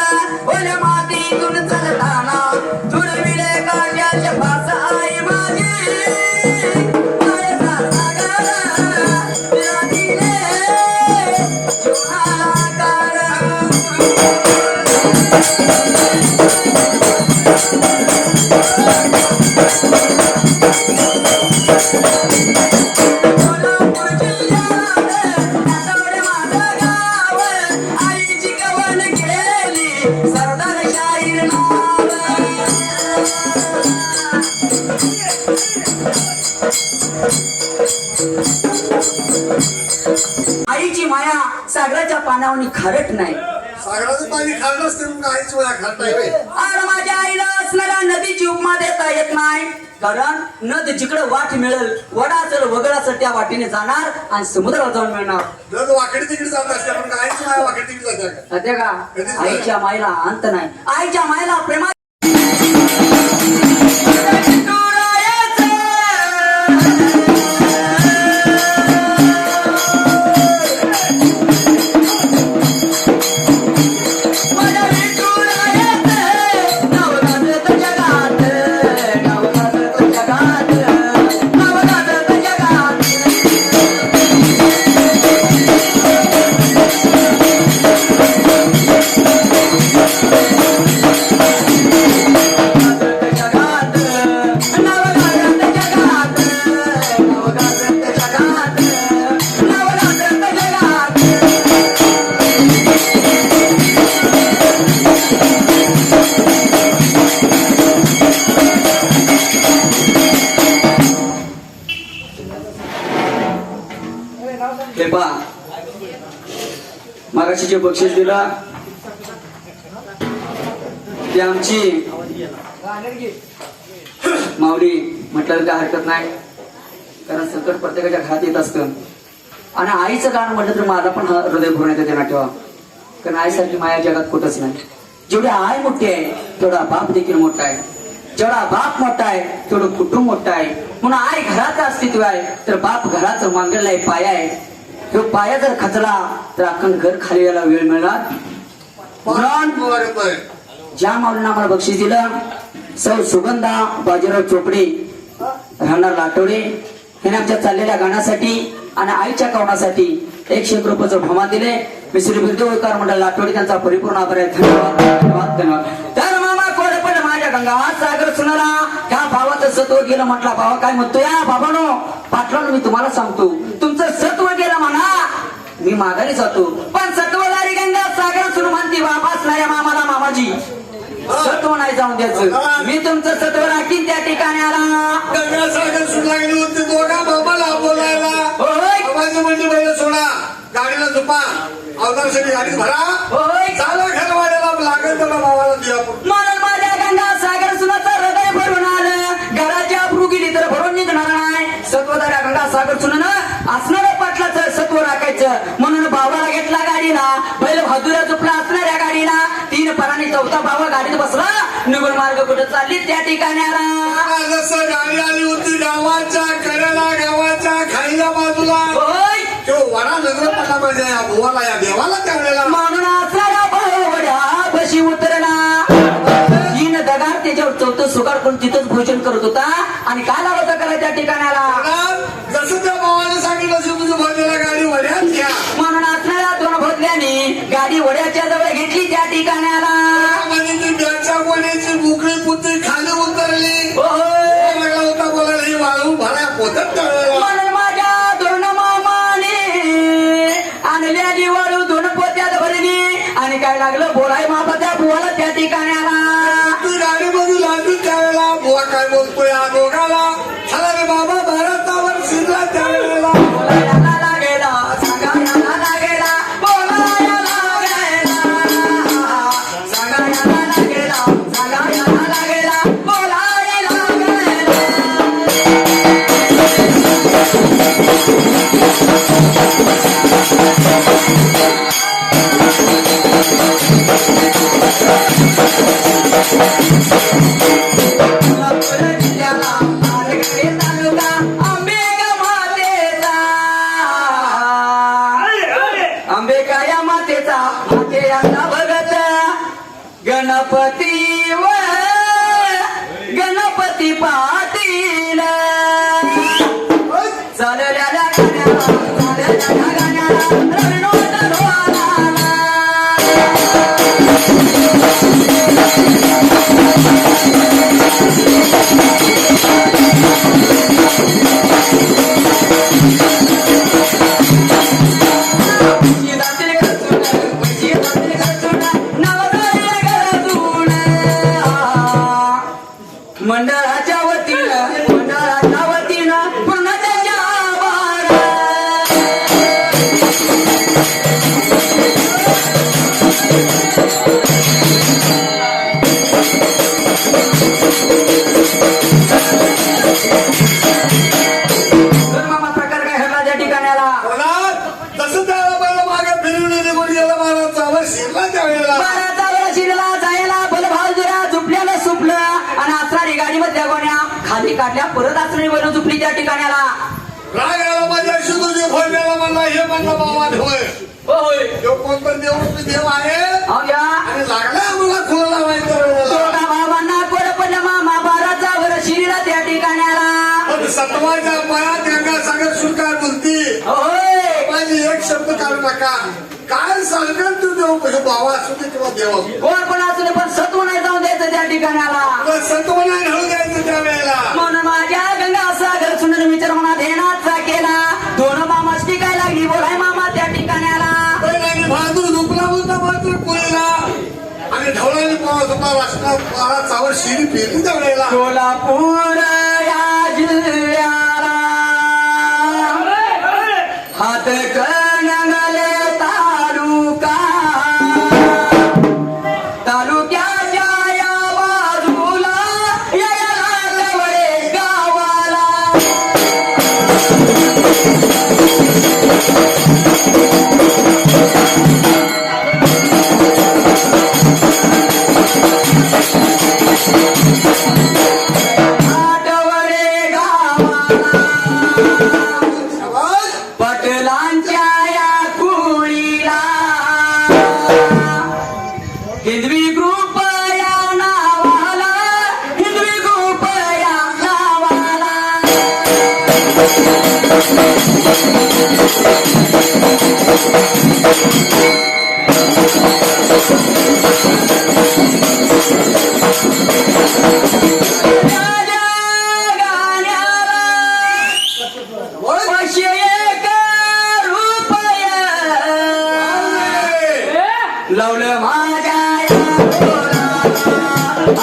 [SPEAKER 1] ओल्या मातीतून चालताना तुडविले काट्याचे फास. आई माझी मायेचा सागर, तिला दिले जीवनाला आकार. कोल्हापूर जिल्ह्यात नांदवड माझं गाव, आईची कवन केली सरदार शाहीर नाव. आईची माया सागराच्या पाण्यावर खारट नाही
[SPEAKER 2] सागराचं पाणी खाल्लं असते मग आईच वेळा खाताय होय.
[SPEAKER 1] आणि माझ्या आईला असणाऱ्या नदीची उपमा देता येत नाही कारण नद जिकडे वाट मिळेल वडाचल वगळाचल त्या वाटेने जाणार आणि समुद्रावर जाऊन मिळणार
[SPEAKER 2] जर वाकडे तिकडे जात असते पण आईच माया वाकडे तिकडे जाते का?
[SPEAKER 1] सध्या का
[SPEAKER 2] कधीच नाही.
[SPEAKER 1] आईच्या मायला अंत नाही आईच्या मायला प्रेमा हे पहा मागाशी जे बक्षीस दिला ते आमची माऊली म्हटलं काय हरकत नाही कारण संकट प्रत्येकाच्या घरात येत असतं आणि आईचं गाणं म्हटलं तर माझा पण हृदय भरून येतं त्यांना ठेवा कारण आईसारखी माया जगात कुठंच नाही जेवढी आई मोठी आहे तेवढा बाप देखील मोठा आहे जेवढा बाप मोठा आहे तेवढं कुटुंब मोठं आहे म्हणून आई घराचं अस्तित्व आहे तर बाप घराचं मांगलेला आहे पाया आहे तो पाया जर खचला तर अख्खं घर खाली यायला वेळ मिळणार म्हणून ज्या माऊलीनं आम्हाला बक्षीस दिलं सौ सुगंधा बाजीराव चोपडे राहणार लाटोडे हे आमच्या चाललेल्या गाण्यासाठी आणि आईच्या कवनासाठी 100 रुपयाचं भमा दिले मी श्री बिरदेवकर मंडळ लाटोडे त्यांचा परिपूर्ण आभार आहे धन्यवाद धन्यवाद धन्यवाद तर मामा कोरपण माझ्या गंगावात सागर सुनाला ह्या भावाचं सत्व गेलं म्हटला भावा काय म्हणतो या बाबानो पाटलांनो मी तुम्हाला सांगतो तुमचं सत्व गेलं म्हणा मी माघारी जातो. पण सत्वधारी गंगा सागर सुरू म्हणती बाबा असणाऱ्या मामाला मामाजी सत्व नाही जाऊन द्यायचं. मी तुमचं सत्व राखीन त्या ठिकाणी आला.
[SPEAKER 2] गंगा सागर सुरू लागली होती दोघा बाबाला बोलायला.
[SPEAKER 1] होय
[SPEAKER 2] बाबाजी म्हणजे बैल सोडा, गाडीला झोपा, अवतारसाठी गाडी भरा,
[SPEAKER 1] होय
[SPEAKER 2] चाला घरवाड्याला लागेल त्याला बाबाला द्या.
[SPEAKER 1] म्हणून माझ्या गंगा सागर सुनाचं हृदय भरून आलं. घराच्या अप्रू गेली तर भरून निघणार नाही. सत्वधाऱ्या गंगा सागर सुनानं असणाऱ्या पाटलाचं सत्व राखायचं म्हणून बाबाला घेतला गाडीला. बैल बहादुरा झोपला असणाऱ्या गाडीला. 3 पराने 4था बाबा गाडीत बसला. निघून मार्ग कुठं चालली त्या ठिकाणी आला.
[SPEAKER 2] जसं गाडी आली होती गावाच्या कडेला, गावाच्या खाईच्या बाजूला,
[SPEAKER 1] होय
[SPEAKER 2] तो वडा नजर पडला माझ्या या बुवाला, या देवाला त्यावेळेला.
[SPEAKER 1] म्हणून असणाऱ्या बावड्या बशी उतरला. 3 दगार त्याच्यावर 4थं सुगार करून तिथंच भोजन करत होता. आणि काय लागत करा त्या ठिकाणी आला.
[SPEAKER 2] जसं त्या भावाने सांगितलं असेल तुझ्या भोजनाला गाडी वड्यात घ्या.
[SPEAKER 1] म्हणून असणाऱ्या 2 भोजल्याने गाडी वड्याच्या जवळ घेतली त्या ठिकाणी आला.
[SPEAKER 2] म्हणजे ती ब्याच्या कोण्याची बुकळी पुती खाली उतरली.
[SPEAKER 1] होय
[SPEAKER 2] लागला होता बोलायला ही वाळू भरा पोतात त्यावेळेला.
[SPEAKER 1] म्हणून माझ्या 2 मामाने आणलेली वाळू 2 पोत्यात भरली. आणि काय लागलं बोलाय मामा त्या बुवाला त्या ठिकाणी आला.
[SPEAKER 2] ती गाडीमध्ये लागली त्यावेळेला बुवा काय बोलतोय या दोघाला. चला रे बाबा भारतावर शिरला त्यावेळेला.
[SPEAKER 1] बोलायला लागेला सांगायला लागेला बोलायला लागेला सांगायला लागेला सांगायला लागेला बोलायला लागेला. सोलापूर जिल्ह्याला पालघर तालुका आंबेगाव मातेचा. आंबेका या मातेचा माते यांना भगत गणपती व गणपती पाटील. चाललेल्या गाण्याला चाललेल्या गाण्याला रणोट ढोलाला. मंडळाच्या वतीनं पूर्ण त्याच्या आभार. तर मामा प्रकार काय घडला त्या ठिकाणी आला.
[SPEAKER 2] जसं त्याला पहिला मागे फिरून निघून गेला महाराजावर शिरला त्यावेळेला.
[SPEAKER 1] बाराचा वर शिरला जायला बलभाव जरा झुपल्याला सुपलं. आणि असणारी गाडी मधल्या गोण्या खाली काढल्या. परत असणारी वर झुपली त्या ठिकाणी आला.
[SPEAKER 2] राग आला माझ्या तुझे खोलण्याला म्हणला हे म्हणला बाबा होय
[SPEAKER 1] होय
[SPEAKER 2] तो कोणतं देव आहे
[SPEAKER 1] अवघ्या
[SPEAKER 2] आणि लागला मला खोल लावायच्या वेळेला.
[SPEAKER 1] दोघा भावांना कोड पडलं मामा. बाराचा वर शिरला त्या ठिकाणी आला.
[SPEAKER 2] पण सत्वाच्या पायात गंगा सागर सुरकार बोलती.
[SPEAKER 1] होय
[SPEAKER 2] माझी एक शब्द काढू नका. काय सांगेल तू देव कसं बाबा असू दे किंवा देव
[SPEAKER 1] कोण पण असू दे पण सत्व नाही जाऊन द्यायचं त्या ठिकाणी आला.
[SPEAKER 2] सत्व नाही घालून द्यायचं त्यावेळेला.
[SPEAKER 1] म्हणून माझ्या गंगा सागर सुंदर विचार मनात येण्याचा केला. 2 मामाची काय लागली बोलाय मामा त्या ठिकाणी आला.
[SPEAKER 2] बहादूर झोपला होता मात्र कोळीला आणि ढवळाने पावा राष्ट्राला चावर शिरी फिरली त्यावेळेला.
[SPEAKER 1] सोलापूर या जिल्ह्याला हातकणंगले तालुका. तालुक्याच्या या बाजूला यायला जवळे गावाला. आठवडे गावाला पटलांच्या लावलं माझ्या या डोळ्याला,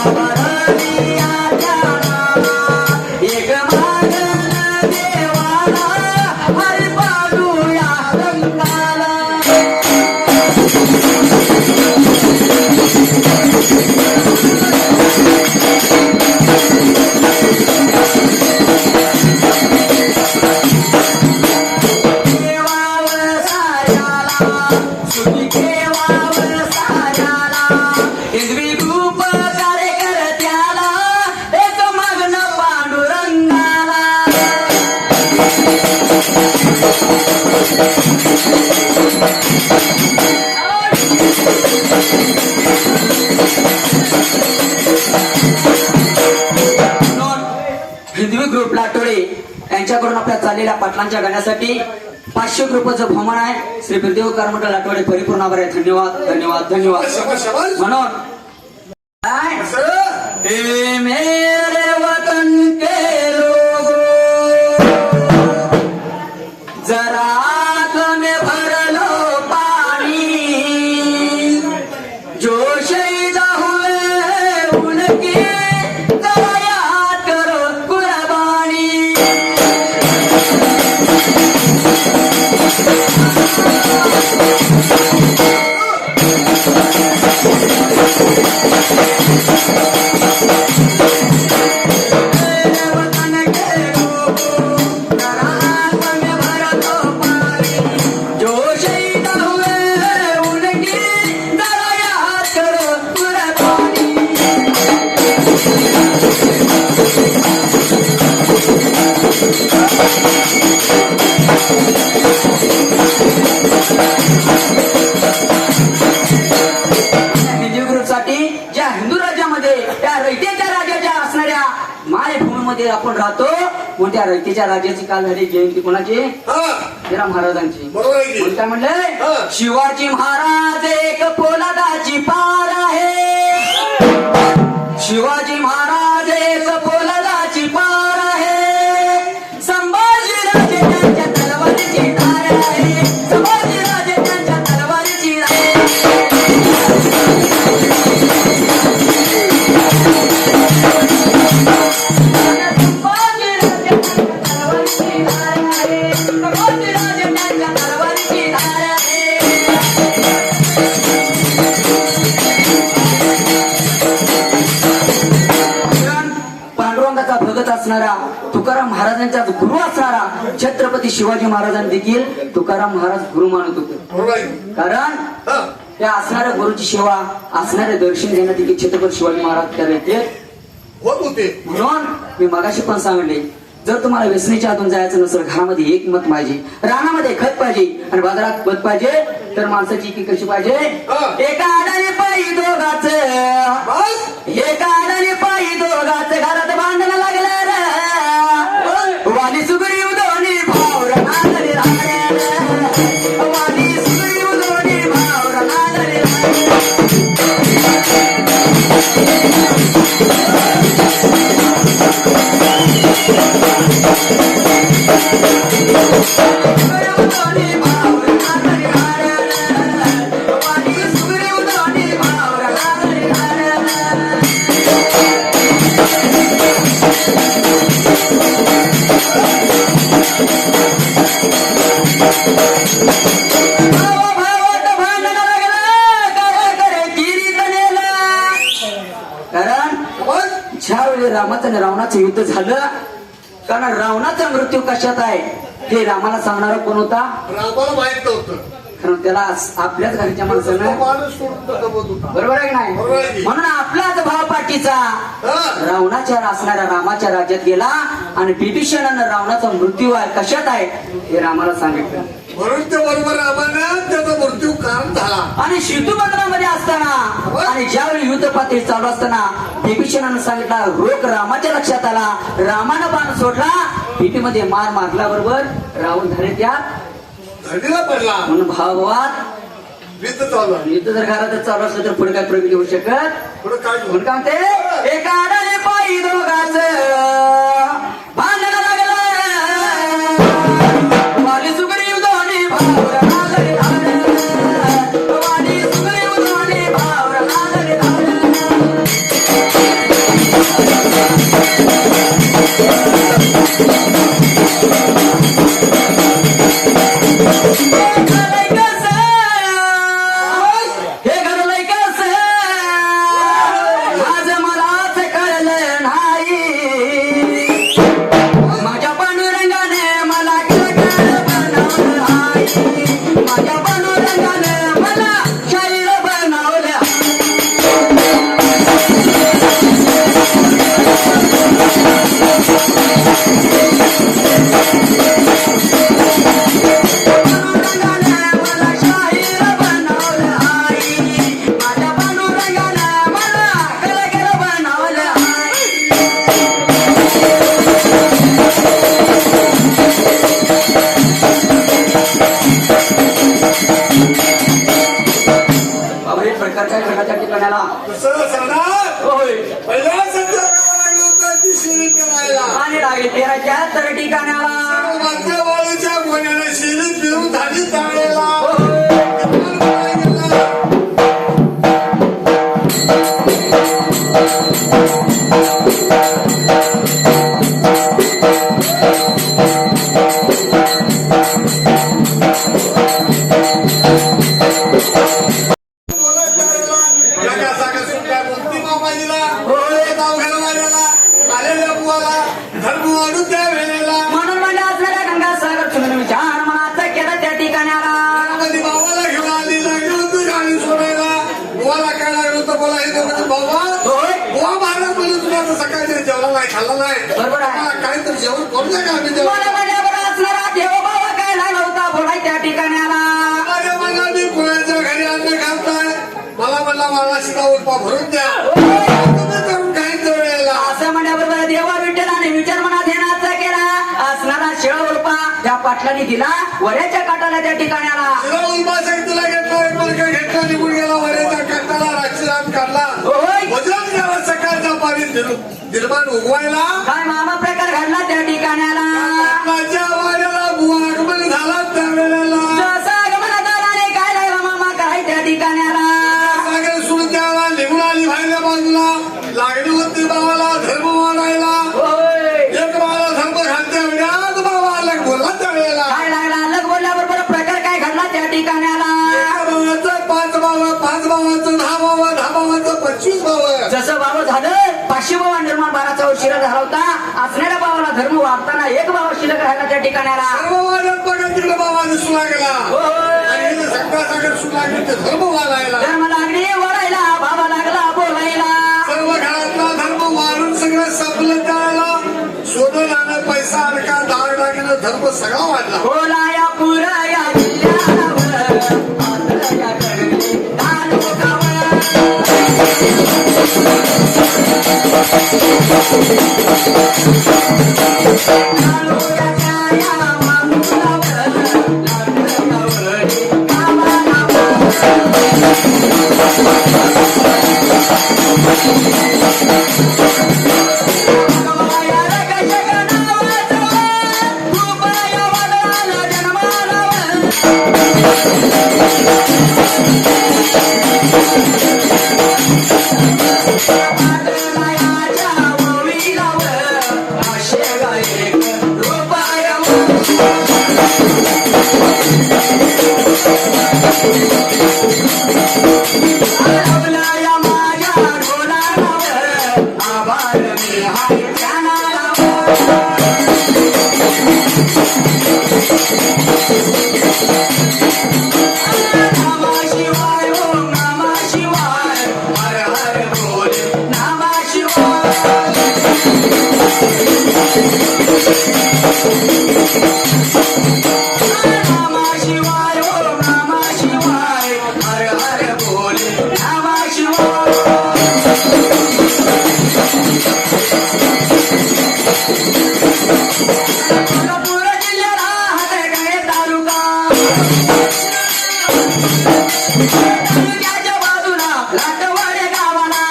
[SPEAKER 1] आवरलियाच्या नाला. एक मागणं देवाला, हरी पाडूया रंगाला. हिंदवी ग्रुप लाटोडे यांच्याकडून आपल्या चाललेल्या पाटलांच्या गाण्यासाठी 500 रुपयाचं बहुमान आहे. श्री बिरदेव कारमंडळ लाटोडे परिपूर्ण आभार आहे. धन्यवाद धन्यवाद धन्यवाद. म्हणून ए मेरे वतन के लोगों, जरा आँख में भर लो पानी, जो शहीद हुए उनकी जरा याद करो कुर्बानी. आपण राहतो मोठ्या रयतेच्या राजाची काल झाली जयंती कोणाची? शिवराम महाराजांची. म्हणून काय म्हणलंय? शिवाजी महाराज एक पोलादाची पार आहे, शिवाजी महाराज एक पोलादाची पार आहे, संभाजीराजे त्यांच्या तलवारीची धार आहे, संभाजीराजे त्यांच्या तलवारीची धार आहे. असणारा तुकाराम महाराजांचा गुरु असणारा छत्रपती शिवाजी महाराजांनी देखील तुकाराम महाराज गुरु मानत होते. कारण त्या असणाऱ्या गुरुची सेवा, असणारे दर्शन घेण्यात देखील छत्रपती शिवाजी महाराज करायचे
[SPEAKER 2] होत होते.
[SPEAKER 1] म्हणून मी मगाशी पण सांगले, जर तुम्हाला व्यसनेच्या आतून जायचं नसेल, घरामध्ये एक मत पाहिजे, रानामध्ये खत पाहिजे आणि बाजारात मत पाहिजे, तर माणसाची की कशी पाहिजे? एका आडाने पायी दोघाच, एका आडाने पायी दोघाच, घरात भांडण लागलं रे, वाली सुगरी उदोनी भावर नागरी राहणे, वाली सुगरी उदोनी भावर नागरी रामाचं आणि रावणाचं युद्ध झालं. कारण रावणाचा मृत्यू कशात आहे हे रामाला सांगणारा कोण होता?
[SPEAKER 2] रामाला माहित नव्हतं.
[SPEAKER 1] कारण त्याला आपल्याच घरच्या माणसानं बरोबर आहे की नाही? म्हणून आपलाच भाव पाठीचा रावणाच्या असणाऱ्या रामाच्या राज्यात गेला आणि विभीषणानं रावणाचा मृत्यू आहे कशात आहे हे रामाला सांगितलं.
[SPEAKER 2] म्हणून ते बरोबर रामानं त्याचा मृत्यू कारण झाला.
[SPEAKER 1] आणि सेतुबंधनामध्ये असताना आणि ज्यावेळी युद्ध पातळी चालू असताना विभीषणानं सांगितला, रोख रामाच्या लक्षात आला. रामानं बाण सोडला, भीतीमध्ये मार मारला, बरोबर रावण झाले त्या
[SPEAKER 2] धडीला पडला.
[SPEAKER 1] म्हणून भावात
[SPEAKER 2] युद्ध चालू,
[SPEAKER 1] युद्ध जर घरातच चालू असलं तर पुढे काय प्रगती होऊ शकत?
[SPEAKER 2] पुढे काय
[SPEAKER 1] म्हणून काय म्हणते? एका आडाने पायी दोघाच भांडण लागलं, वाली सुगरी उदोनी भावर नागरी धार, वाली सुगरी उदोनी ठिकाण्याला.
[SPEAKER 2] दुसरं सरदार
[SPEAKER 1] होय
[SPEAKER 2] पहिल्या संध्याकाळी लागलं होतं ती शिरी पेरायला
[SPEAKER 1] आणि लागले 13 ठिकाण्याला.
[SPEAKER 2] मागच्या वाळूच्या गोण्याला शिरी फिरून झाली ताळेला.
[SPEAKER 1] म्हणून म्हणजे असणाऱ्या गंगासागर चुनून विचार मनाचा केला त्या ठिकाण्याला. होय बरोबर आहे.
[SPEAKER 2] काहीतरी जेवण करू नये का आम्ही
[SPEAKER 1] मला म्हणल्यावर असणारा देव बाबा काय लागला होता बोलाय त्या ठिकाण्याला.
[SPEAKER 2] मी कोणाच्या घरी अन्न घालताय मला म्हणला मला शिका उपा भरून द्या
[SPEAKER 1] होय.
[SPEAKER 2] तुम्ही करून काहीच वेळेला
[SPEAKER 1] असं म्हणल्याबरोबर देवा विठ्ठलाने विचार मनात येण्याचा केला. असणारा शिळ उल्पा त्या पाटलाने दिला वऱ्याच्या काटाला त्या ठिकाण्याला.
[SPEAKER 2] तुला उलमासाठी तुला घेतला एक मुलगा घेतला निघून गेला वरेचा काटाला राक्षसात काढला
[SPEAKER 1] होय
[SPEAKER 2] वजन गेला सकाळचा पाणी निर्माण उगवायला
[SPEAKER 1] काय मामा प्रकार घडला त्या ठिकाण्याला.
[SPEAKER 2] आपल्या वाड्याला बुवा आगमन झाला त्यावेळेला
[SPEAKER 1] जसं आगमनात आला काय लागला मामा काय त्या ठिकाण्याला.
[SPEAKER 2] सागर सुरू त्याला निघून आली बाहेरच्या बाजूला लागली होती बाबाला धर्म वाढायला
[SPEAKER 1] होय
[SPEAKER 2] एक बाबाला धर्म घालत्या वेळात बाबा अलग बोलला त्यावेळेला
[SPEAKER 1] काय लागला अलग बोलल्याबरोबर प्रकार काय घडला त्या ठिकाण्याला.
[SPEAKER 2] पाच भावाचं 10 भावा 10 भावाचं 25 भाव
[SPEAKER 1] जसं बाबा झालं 500 भावा निर्माण 12चा उशिरा झाला होता. असणाऱ्या भावाला धर्म वाढताना एक भावा शिल्लक राहिला त्या ठिकाण्याला.
[SPEAKER 2] सर्व वाड्यात बघा तिकडे बाबा दिसू लागला आणि इथे सगळा सागर सुरू लागली ते धर्म वाढायला
[SPEAKER 1] धर्म लागली वळायला भावा लागला बोलायला.
[SPEAKER 2] सर्व घरातला धर्म वाढून सगळं संपलं त्याला सोनं नाणं पैसा अडका दाग दागिनं धर्म सगळा वाढला
[SPEAKER 1] बोलाया पुराया जिल्ह्यावर आदरया करणे तालुकावर. तालुक्याच्या या मामुलावर लागल्यावर गावागावावर. भगवाया रक्षक नावाचं कृपया वदनाला जन्मालावर. पाटलायाच्या ओवीलावर असे गायक रुपयावर. आरवलाया माझ्या ढोलावर आभार मी हाय ध्यानालावर. नामा शिवाय ओम नामा शिवाय हर हर बोल नामा शिवाय. नामा शिवाय ओम नामा शिवाय हर हर बोल नामा शिवाय. कोल्हापूर जिल्ह्याला हातगाव तालुका. तालुक्याच्या बाजूला लाटवाडे गावाला.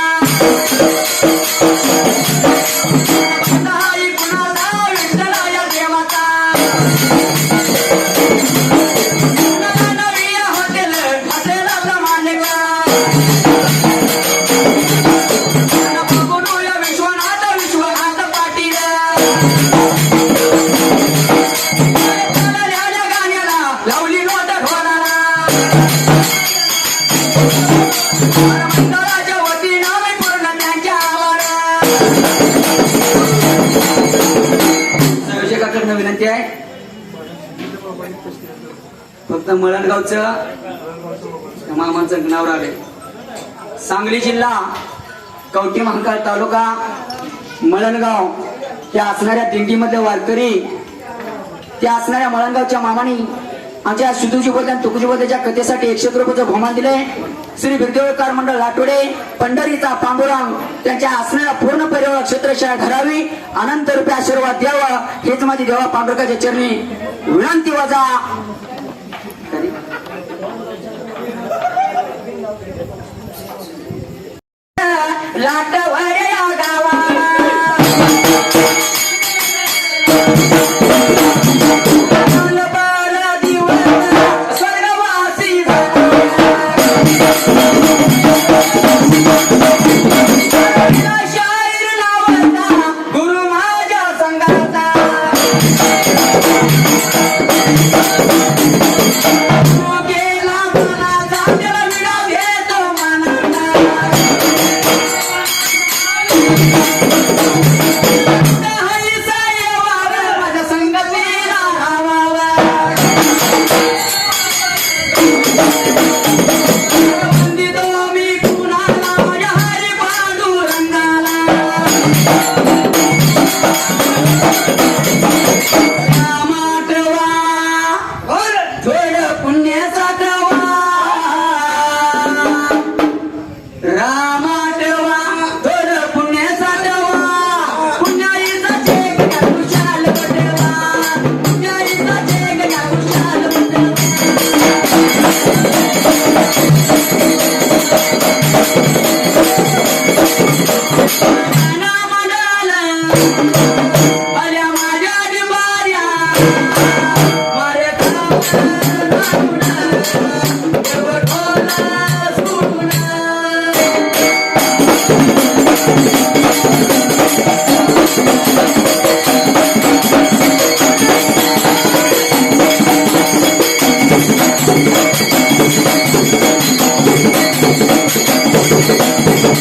[SPEAKER 1] बंधाई कुणाचा विठ्ठला या देवाचा. नवी हॉटेल हॉटेलाचा मालक. बघून या विश्वनाथ पाटील. चालल्या गाण्याला लावली नोट ढोलाला. मंडळाच्या वतीनं मी पूर्ण त्यांच्या आवार. संयोजकाकडनं विनंती आहे फक्त मळणगावचं मामांचं नाव राहिले. सांगली जिल्हा कवठी महांकाळ तालुका मळणगाव त्या असणाऱ्या दिंडीमधले वारकरी त्या असणाऱ्या मळणगावच्या मामानी आमच्या सिद्धूजी बोलत्या तुकुजी बोलत्याच्या कथेसाठी 100 रुपयाचं बहुमान दिले. श्री बिरदेवकार मंडळ लाटोडे पंढरीचा पांडुरंग त्यांच्या असणाऱ्या पूर्ण परिवार क्षेत्रशः धरावी अनंत रुपये आशीर्वाद द्यावा हेच माझी देवा पांडुरंगाच्या चरणी विनंती वजा.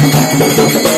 [SPEAKER 1] रे